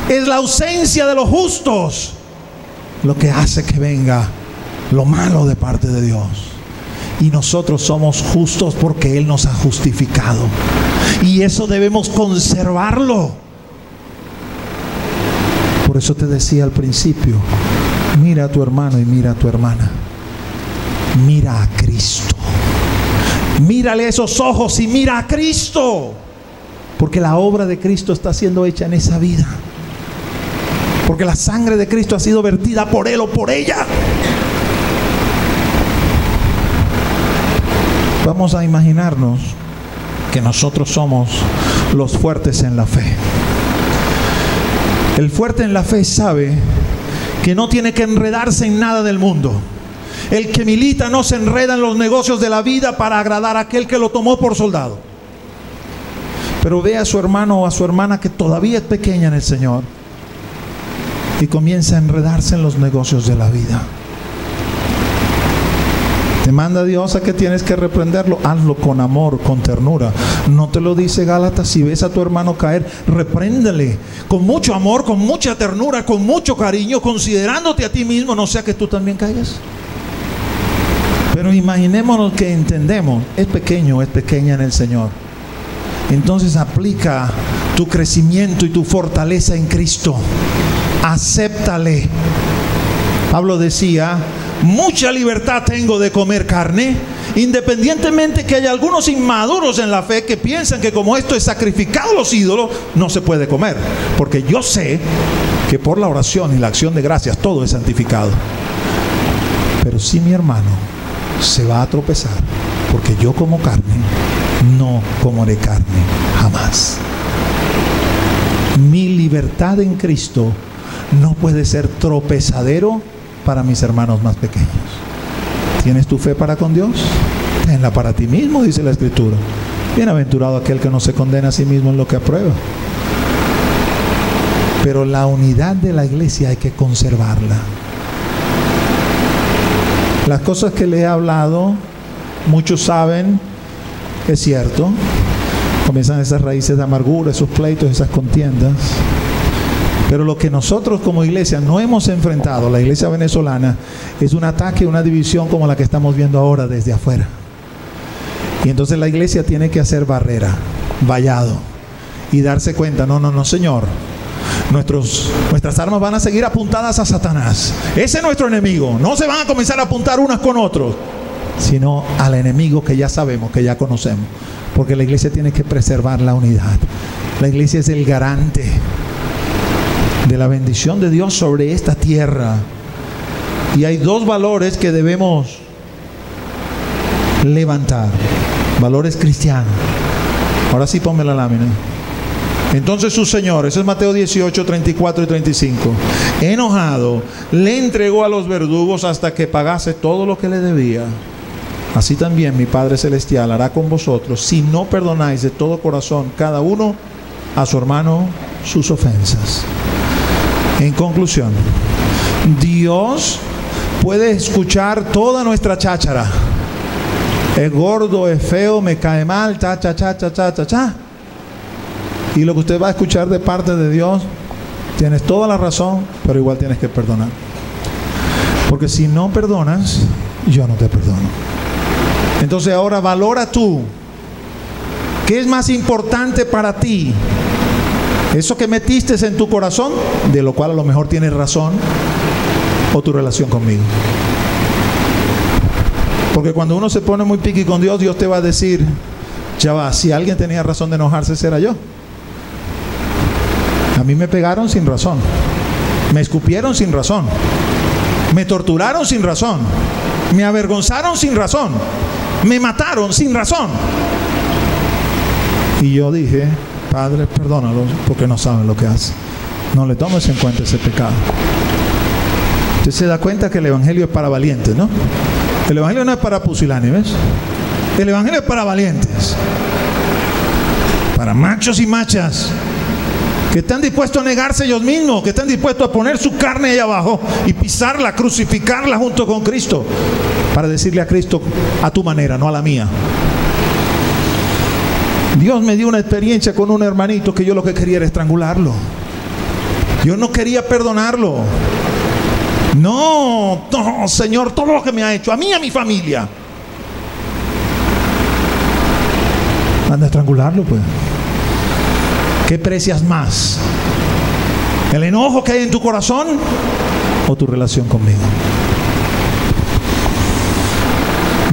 es la ausencia de los justos lo que hace que venga lo malo de parte de Dios. Y nosotros somos justos porque Él nos ha justificado, y eso debemos conservarlo. Por eso te decía al principio: mira a tu hermano y mira a tu hermana. Mira a Cristo. Mírale esos ojos y mira a Cristo. Porque la obra de Cristo está siendo hecha en esa vida. Porque la sangre de Cristo ha sido vertida por él o por ella. Vamos a imaginarnos que nosotros somos los fuertes en la fe. El fuerte en la fe sabe que no tiene que enredarse en nada del mundo. El que milita no se enreda en los negocios de la vida para agradar a aquel que lo tomó por soldado. Pero ve a su hermano o a su hermana que todavía es pequeña en el Señor y comienza a enredarse en los negocios de la vida. Te manda Dios a que tienes que reprenderlo. Hazlo con amor, con ternura. No te lo dice Gálatas: si ves a tu hermano caer, repréndele con mucho amor, con mucha ternura, con mucho cariño, considerándote a ti mismo, no sea que tú también caigas. Pero imaginémonos que entendemos: es pequeño, es pequeña en el Señor. Entonces aplica tu crecimiento y tu fortaleza en Cristo. Acéptale. Pablo decía: mucha libertad tengo de comer carne, independientemente que haya algunos inmaduros en la fe que piensan que como esto es sacrificado a los ídolos, no se puede comer. Porque yo sé que por la oración y la acción de gracias todo es santificado. Pero si mi hermano se va a tropezar porque yo como carne, no comeré carne jamás. Mi libertad en Cristo no puede ser tropezadero para mis hermanos más pequeños. ¿Tienes tu fe para con Dios? Tenla para ti mismo, dice la Escritura. Bienaventurado aquel que no se condena a sí mismo en lo que aprueba. Pero la unidad de la iglesia hay que conservarla. Las cosas que le he hablado, muchos saben, es cierto. Comienzan esas raíces de amargura, esos pleitos, esas contiendas. Pero lo que nosotros como iglesia no hemos enfrentado, la iglesia venezolana, es un ataque, una división como la que estamos viendo ahora desde afuera. Y entonces la iglesia tiene que hacer barrera, vallado, y darse cuenta: no, Señor, nuestras armas van a seguir apuntadas a Satanás. Ese es nuestro enemigo. No se van a comenzar a apuntar unas con otros, sino al enemigo que ya sabemos, que ya conocemos. Porque la iglesia tiene que preservar la unidad. La iglesia es el garante de la bendición de Dios sobre esta tierra. Y hay dos valores que debemos levantar, valores cristianos. Ahora sí, ponme la lámina. Entonces su Señor, eso es Mateo 18, 34 y 35, enojado, le entregó a los verdugos hasta que pagase todo lo que le debía. Así también mi Padre Celestial hará con vosotros si no perdonáis de todo corazón cada uno a su hermano sus ofensas. En conclusión, Dios puede escuchar toda nuestra cháchara. Es gordo, es feo, me cae mal, cha, cha, cha, cha, cha, cha, cha. Y lo que usted va a escuchar de parte de Dios, tienes toda la razón, pero igual tienes que perdonar. Porque si no perdonas, yo no te perdono. Entonces ahora valora tú. ¿Qué es más importante para ti? Eso que metiste en tu corazón, de lo cual a lo mejor tienes razón, o tu relación conmigo. Porque cuando uno se pone muy piqui con Dios, Dios te va a decir, ya va, si alguien tenía razón de enojarse, será yo. A mí me pegaron sin razón, me escupieron sin razón, me torturaron sin razón, me avergonzaron sin razón, me mataron sin razón. Y yo dije, Padre, perdónalos porque no saben lo que hacen. No le tomes en cuenta ese pecado. Usted se da cuenta que el evangelio es para valientes, ¿no? El evangelio no es para pusilánimes. El evangelio es para valientes, para machos y machas que están dispuestos a negarse ellos mismos, que están dispuestos a poner su carne ahí abajo y pisarla, crucificarla junto con Cristo, para decirle a Cristo, a tu manera, no a la mía. Dios me dio una experiencia con un hermanito que yo lo que quería era estrangularlo. Yo no quería perdonarlo. No, Señor, todo lo que me ha hecho, a mí y a mi familia. Anda a estrangularlo, pues. ¿Qué precias más? ¿El enojo que hay en tu corazón o tu relación conmigo?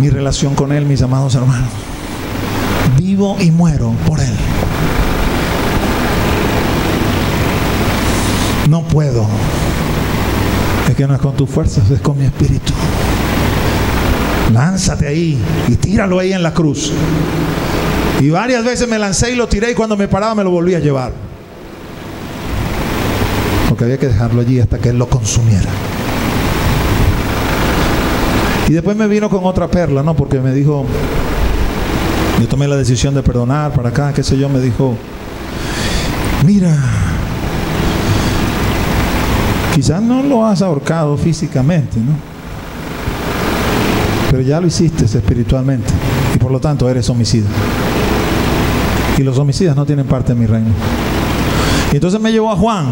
Mi relación con Él, mis amados hermanos. Vivo y muero por Él. No puedo. Es que no es con tus fuerzas, es con mi espíritu. Lánzate ahí y tíralo ahí en la cruz. Y varias veces me lancé y lo tiré, y cuando me paraba me lo volví a llevar. Porque había que dejarlo allí hasta que Él lo consumiera. Y después me vino con otra perla, ¿no? Porque me dijo, yo tomé la decisión de perdonar para acá, qué sé yo, me dijo, mira, quizás no lo has ahorcado físicamente, ¿no? Pero ya lo hiciste espiritualmente, y por lo tanto eres homicida. Y los homicidas no tienen parte en mi reino. Y entonces me llevó a Juan.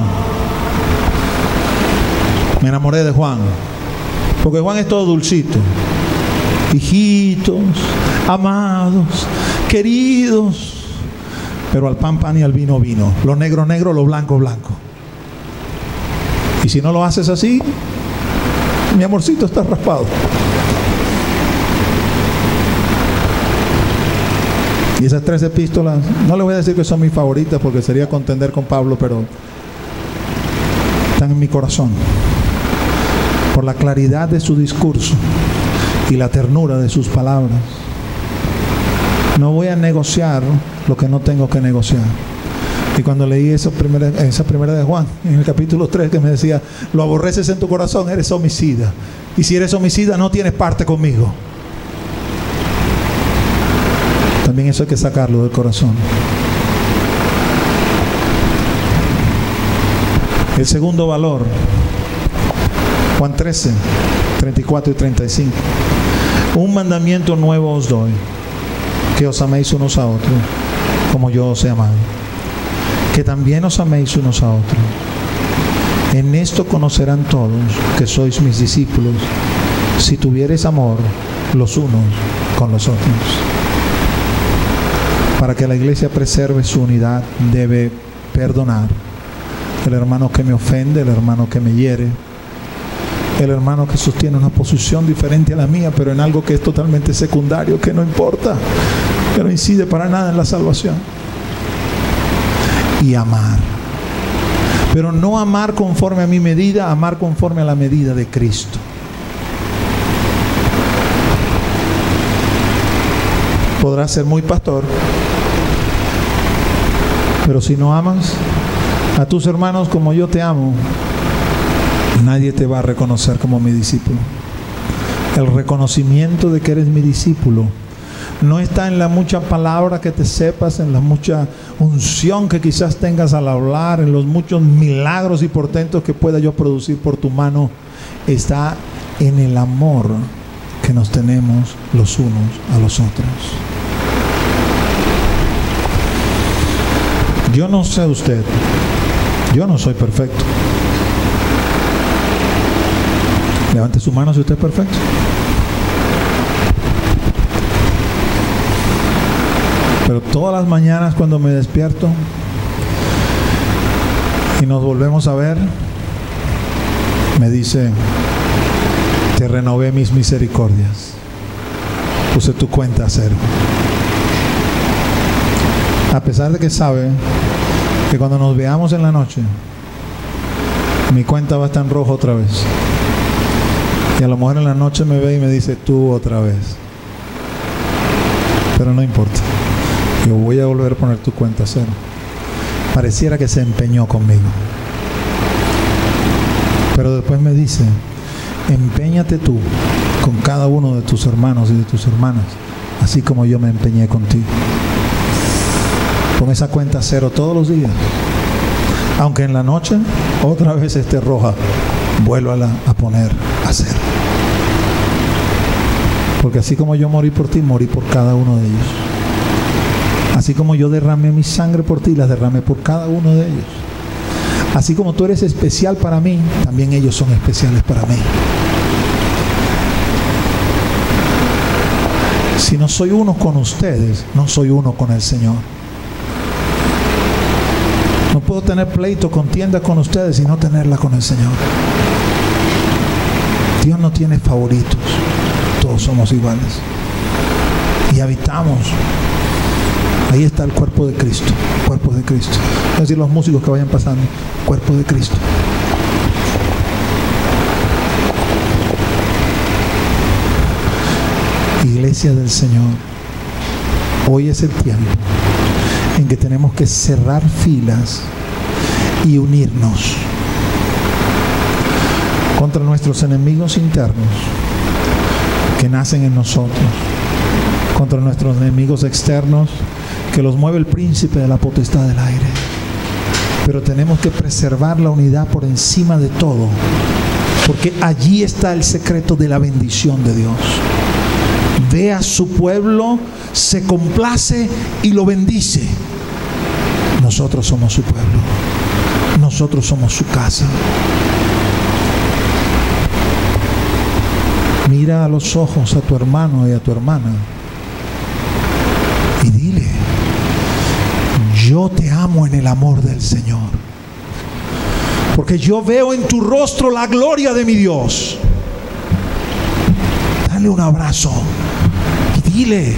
Me enamoré de Juan, porque Juan es todo dulcito. Hijitos, amados, queridos. Pero al pan, pan, y al vino, vino. Lo negro, negro, lo blanco, blanco. Y si no lo haces así, mi amorcito está raspado. Y esas 3 epístolas, no le voy a decir que son mis favoritas porque sería contender con Pablo, pero están en mi corazón. Por la claridad de su discurso y la ternura de sus palabras. No voy a negociar lo que no tengo que negociar. Y cuando leí esa primera de Juan, en el capítulo 3, que me decía, lo aborreces en tu corazón, eres homicida. Y si eres homicida, no tienes parte conmigo. También eso hay que sacarlo del corazón. El segundo valor, Juan 13, 34 y 35. Un mandamiento nuevo os doy, que os améis unos a otros, como yo os he amado. Que también os améis unos a otros. En esto conocerán todos que sois mis discípulos, si tuviereis amor los unos con los otros. Para que la iglesia preserve su unidad, debe perdonar. El hermano que me ofende, el hermano que me hiere, el hermano que sostiene una posición diferente a la mía, pero en algo que es totalmente secundario, que no importa, que no incide para nada en la salvación. Y amar. Pero no amar conforme a mi medida, amar conforme a la medida de Cristo. Podrás ser muy pastor, pero si no amas a tus hermanos como yo te amo, nadie te va a reconocer como mi discípulo. El reconocimiento de que eres mi discípulo no está en la mucha palabra que te sepas, en la mucha unción que quizás tengas al hablar, en los muchos milagros y portentos que pueda yo producir por tu mano. Está en el amor que nos tenemos los unos a los otros. Yo no sé usted, yo no soy perfecto. Levante su mano si usted es perfecto. Pero todas las mañanas cuando me despierto y nos volvemos a ver, me dice: te renové mis misericordias, puse tu cuenta a cero. A pesar de que sabe que cuando nos veamos en la noche, mi cuenta va a estar en rojo otra vez. Y a lo mejor en la noche me ve y me dice: tú otra vez. Pero no importa, yo voy a volver a poner tu cuenta a cero. Pareciera que se empeñó conmigo, pero después me dice: empeñate tú con cada uno de tus hermanos y de tus hermanas, así como yo me empeñé contigo. Pon esa cuenta a cero todos los días, aunque en la noche otra vez esté roja, vuélvala a poner a cero. Porque así como yo morí por ti, morí por cada uno de ellos. Así como yo derramé mi sangre por ti, la derramé por cada uno de ellos. Así como tú eres especial para mí, también ellos son especiales para mí. Si no soy uno con ustedes, no soy uno con el Señor. No puedo tener pleito, contienda con ustedes y no tenerla con el Señor. Dios no tiene favoritos. Todos somos iguales. Y habitamos. Ahí está el cuerpo de Cristo. Cuerpo de Cristo. Es decir, los músicos que vayan pasando. Cuerpo de Cristo. Iglesia del Señor, hoy es el tiempo en que tenemos que cerrar filas y unirnos contra nuestros enemigos internos que nacen en nosotros, contra nuestros enemigos externos que los mueve el príncipe de la potestad del aire. Pero tenemos que preservar la unidad por encima de todo, porque allí está el secreto de la bendición de Dios. Ve a su pueblo, se complace y lo bendice. Nosotros somos su pueblo. Nosotros somos su casa. Mira a los ojos a tu hermano y a tu hermana y dile: yo te amo en el amor del Señor, porque yo veo en tu rostro la gloria de mi Dios. Dale un abrazo y dile: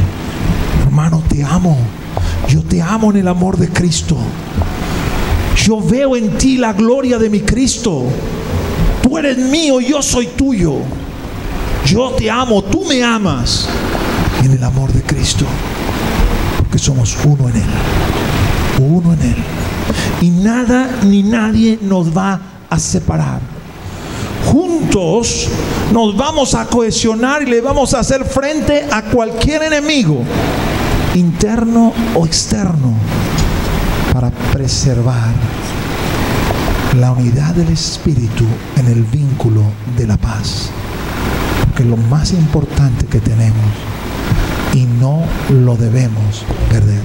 hermano, te amo. Yo te amo en el amor de Cristo. Yo veo en ti la gloria de mi Cristo. Tú eres mío, yo soy tuyo. Yo te amo, tú me amas en el amor de Cristo, porque somos uno en Él. Uno en Él. Y nada ni nadie nos va a separar. Juntos nos vamos a cohesionar y le vamos a hacer frente a cualquier enemigo, interno o externo, para preservar la unidad del Espíritu en el vínculo de la paz. Porque es lo más importante que tenemos y no lo debemos perder.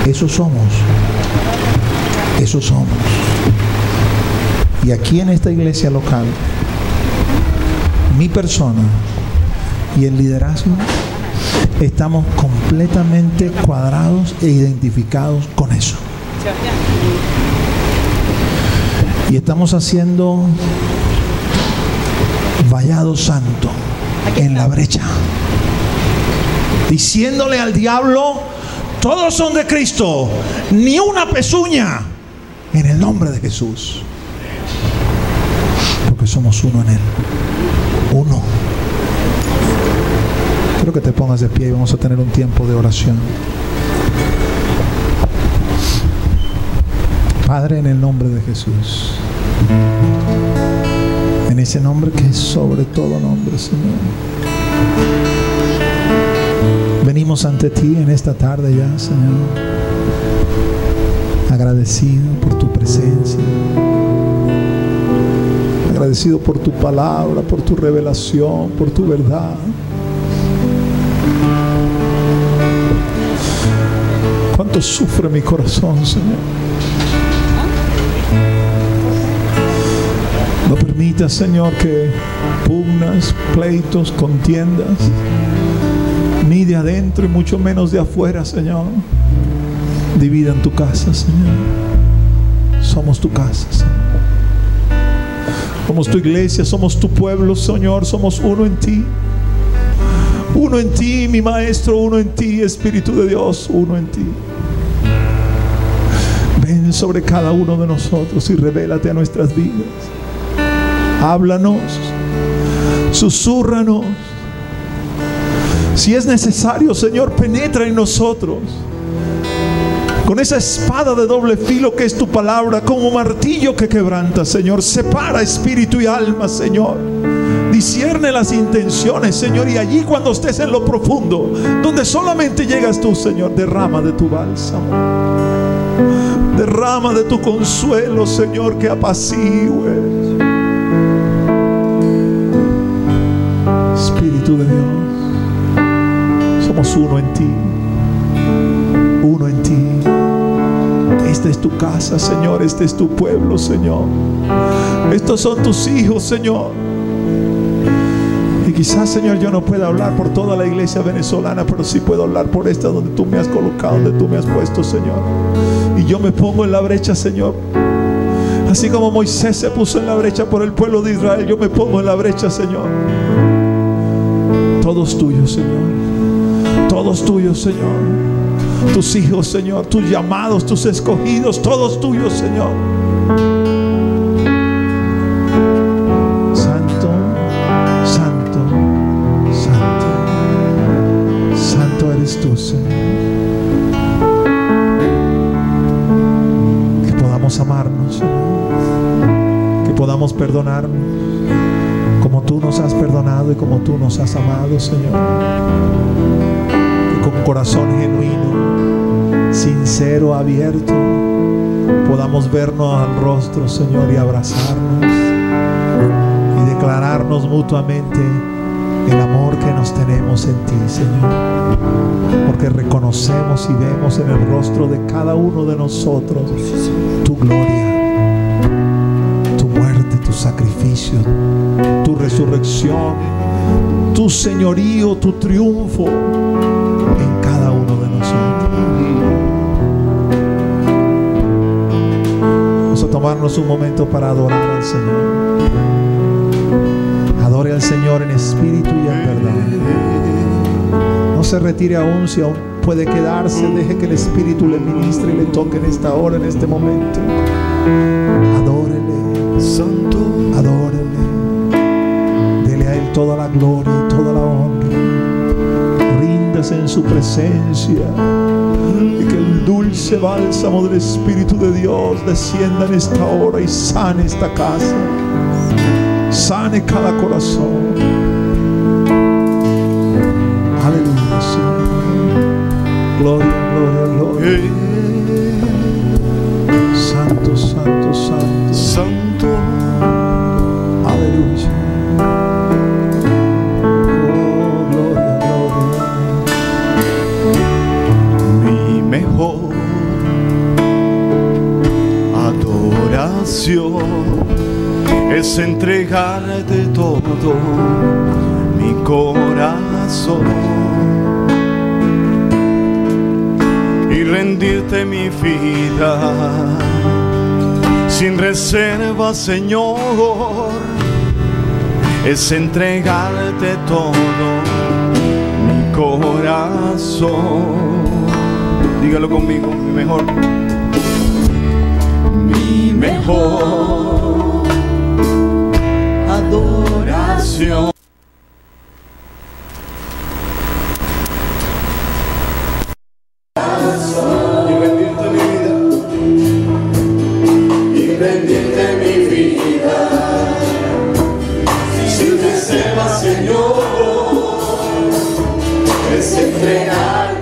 Eso somos. Eso somos. Y aquí en esta iglesia local, mi persona y el liderazgo estamos completamente cuadrados e identificados con eso. Y estamos haciendo vallado santo en la brecha, diciéndole al diablo: todos son de Cristo, ni una pezuña, en el nombre de Jesús. Porque somos uno en Él. Uno. Quiero que te pongas de pie y vamos a tener un tiempo de oración. Padre, en el nombre de Jesús, en ese nombre que es sobre todo nombre, Señor, Venimos ante ti en esta tarde ya, Señor, agradecido por tu presencia, agradecido por tu palabra, por tu revelación, por tu verdad. Cuánto sufre mi corazón, Señor. No permitas, Señor, que pugnas, pleitos, contiendas, ni de adentro y mucho menos de afuera, Señor, dividan tu casa, Señor. Somos tu casa, Señor. Somos tu iglesia, somos tu pueblo, Señor. Somos uno en ti. Uno en ti, mi Maestro, uno en ti, Espíritu de Dios, uno en ti. Ven sobre cada uno de nosotros y revélate a nuestras vidas. Háblanos, susúrranos. Si es necesario, Señor, penetra en nosotros con esa espada de doble filo que es tu palabra, como martillo que quebranta, Señor. Separa espíritu y alma, Señor. Discierne las intenciones, Señor. Y allí, cuando estés en lo profundo, donde solamente llegas tú, Señor, derrama de tu bálsamo, derrama de tu consuelo, Señor, que apacigüe. Espíritu de Dios, somos uno en ti, uno en ti. Esta es tu casa, Señor. Este es tu pueblo, Señor. Estos son tus hijos, Señor. Y quizás, Señor, yo no pueda hablar por toda la iglesia venezolana, pero sí puedo hablar por esta donde tú me has colocado, donde tú me has puesto, Señor. Y yo me pongo en la brecha, Señor. Así como Moisés se puso en la brecha por el pueblo de Israel, yo me pongo en la brecha, Señor. Todos tuyos, Señor. Todos tuyos, Señor. Tus hijos, Señor. Tus llamados, tus escogidos, todos tuyos, Señor. Santo, santo, santo. Santo eres tú, Señor. Que podamos amarnos, Señor. Que podamos perdonarnos como tú nos has perdonado y como tú nos has amado, Señor. Que con corazón genuino, sincero, abierto, podamos vernos al rostro, Señor, y abrazarnos y declararnos mutuamente el amor que nos tenemos en ti, Señor. Porque reconocemos y vemos en el rostro de cada uno de nosotros tu gloria, tu muerte, tu sacrificio, tu resurrección, tu señorío, tu triunfo en cada uno de nosotros. Vamos a tomarnos un momento para adorar al Señor. Adore al Señor en espíritu y en verdad. No se retire aún, si aún puede quedarse. Deje que el Espíritu le ministre y le toque en esta hora, en este momento. Adórele, Santo, adórele. Dele a Él toda la gloria y toda la honra. Ríndase en su presencia y que el dulce bálsamo del Espíritu de Dios descienda en esta hora y sane esta casa, sane cada corazón. Aleluya, Señor. Gloria, gloria, gloria. Santo, santo, santo, santo. Aleluya. Oh, gloria, gloria. Mi mejor adoración es entregarte todo mi corazón y rendirte mi vida sin reserva, Señor. Es entregarte todo mi corazón. Dígalo conmigo, mi mejor. Mi mejor adoración. Señor, es entregar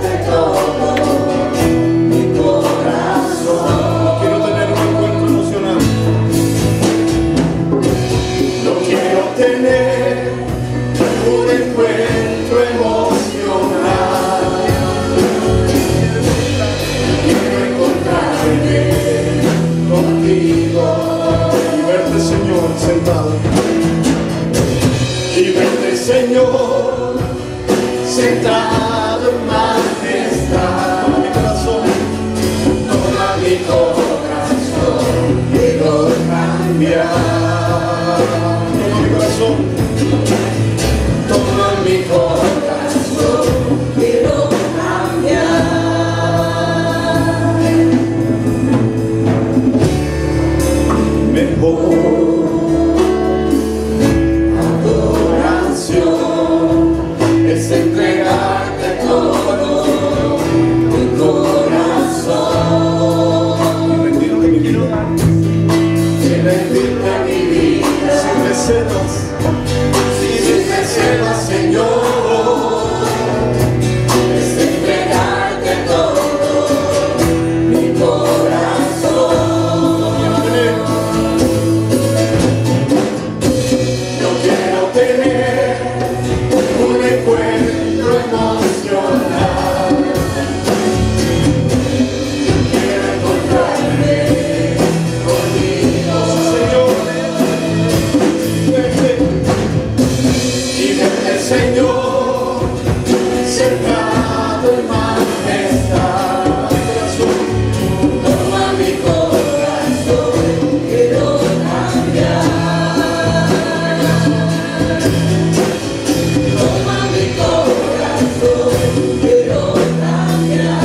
sentado en majestad. Mi corazón, toma mi corazón, quiero cambiar. Toma mi corazón, toma mi corazón, quiero cambiar. Mejor es entregarte todo mi corazón y rendirte mi vida, y rendirte mi vida sin reservas, Señor. Es entregarte todo mi corazón. No quiero tener un encuentro emocional. Quiero encontrarme contigo, Señor. Y verte, Señor, sentado en majestad. Toma mi corazón, quiero cambiar. Toma mi corazón, quiero cambiar.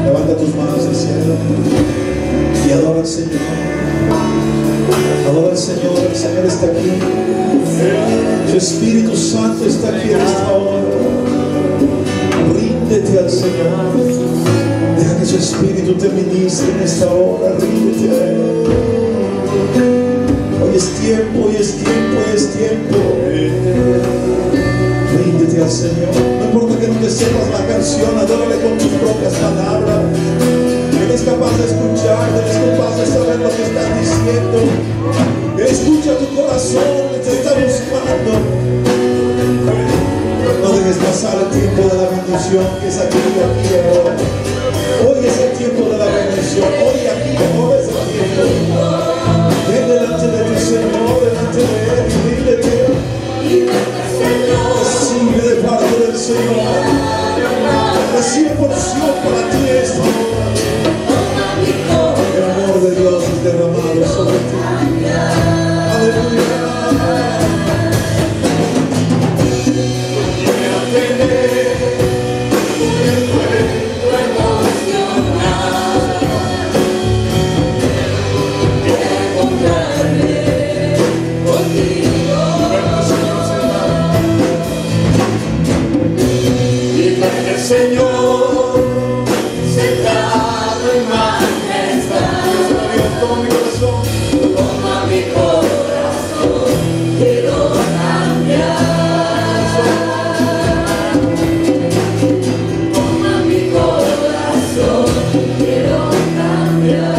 Levanta tus manos al cielo y adora al Señor. Adora al Señor, el Señor está aquí. Su Espíritu Santo está aquí en esta hora. Ríndete al Señor. Deja que su Espíritu te ministre en esta hora. Ríndete a Él. Hoy es tiempo, hoy es tiempo, hoy es tiempo. Ríndete al Señor. No importa que no te sepas la canción, adórale con tus propias palabras. Él es capaz de escuchar, Él es capaz de saber lo que estás diciendo. Él escucha tu corazón, Él te está buscando. No dejes pasar el tiempo de la bendición que es aquí y ahora. Hoy es el tiempo de la bendición, hoy aquí, ahora es el tiempo. Ven delante de mi Señor, delante de Él, y ríndete. Recibe de parte del Señor. Recibe porción para ti esta hora. El amor de Dios es derramado sobre ti. Aleluya. Quiero tener un encuentro emocional. Quiero encontrarme contigo. Y verte, Señor, sentado en majestad. Toma mi corazón, toma mi corazón, quiero cambiar. Toma mi corazón, quiero cambiar.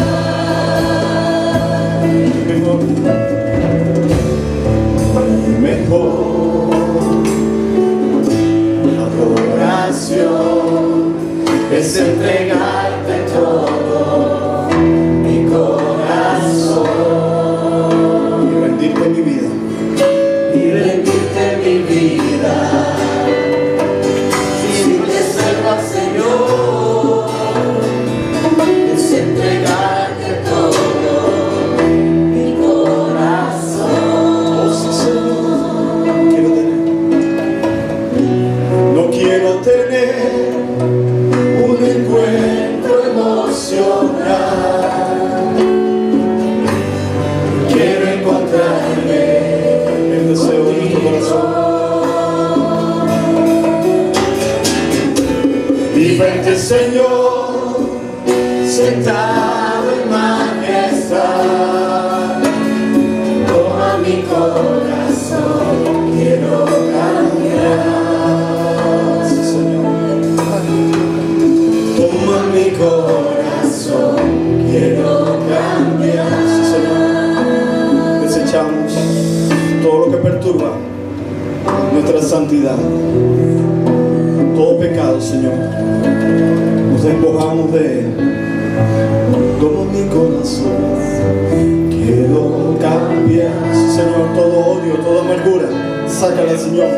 Mejor adoración es entregarte todo mi corazón y rendirte mi vida, y rendirte mi vida sin reservas, Señor. Es entregarte todo mi corazón. Oh, sí, Señor. No quiero tener un encuentro emocional. Quiero encontrarme el deseo de nuestro corazón y verte, Señor, sentado en majestad. Toma mi corazón, quiero cambiar. Sí, Señor. Toma mi corazón, quiero cambiar. Sí, Señor. Desechamos todo lo que perturba nuestra santidad, todo pecado, Señor. Nos despojamos de él. Toma mi corazón, quiero cambiar. Sí, Señor, todo odio, toda amargura, sácala, Señor.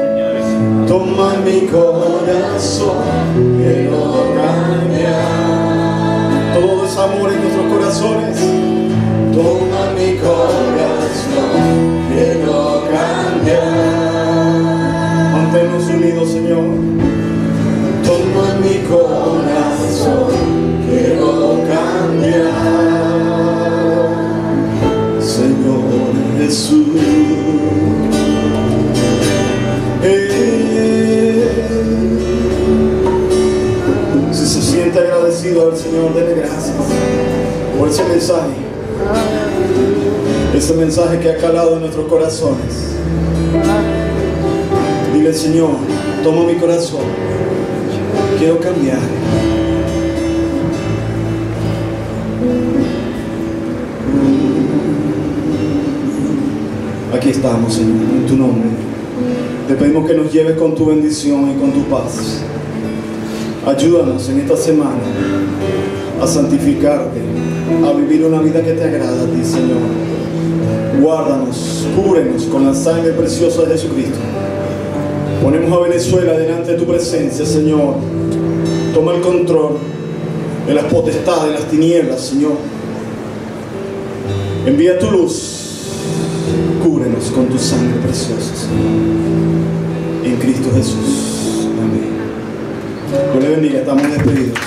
Toma mi corazón, quiero cambiar. Todo es amor en nuestros corazones. Toma mi corazón, quiero cambiar. Manténnos unidos, Señor. Toma mi corazón, quiero cambiar. Señor Jesús. Si se siente agradecido al Señor, denle gracias por ese mensaje que ha calado en nuestros corazones. Dile, Señor, toma mi corazón, quiero cambiar. Aquí estamos, Señor, en tu nombre. Te pedimos que nos lleves con tu bendición y con tu paz. Ayúdanos en esta semana a santificarte, a vivir una vida que te agrada a ti, Señor. Guárdanos, cúbrenos con la sangre preciosa de Jesucristo. Ponemos a Venezuela delante de tu presencia, Señor. Toma el control de las potestades, de las tinieblas, Señor. Envía tu luz. Cúbrenos con tu sangre preciosa, Señor. En Cristo Jesús. Amén. Dios le bendiga. Estamos despedidos.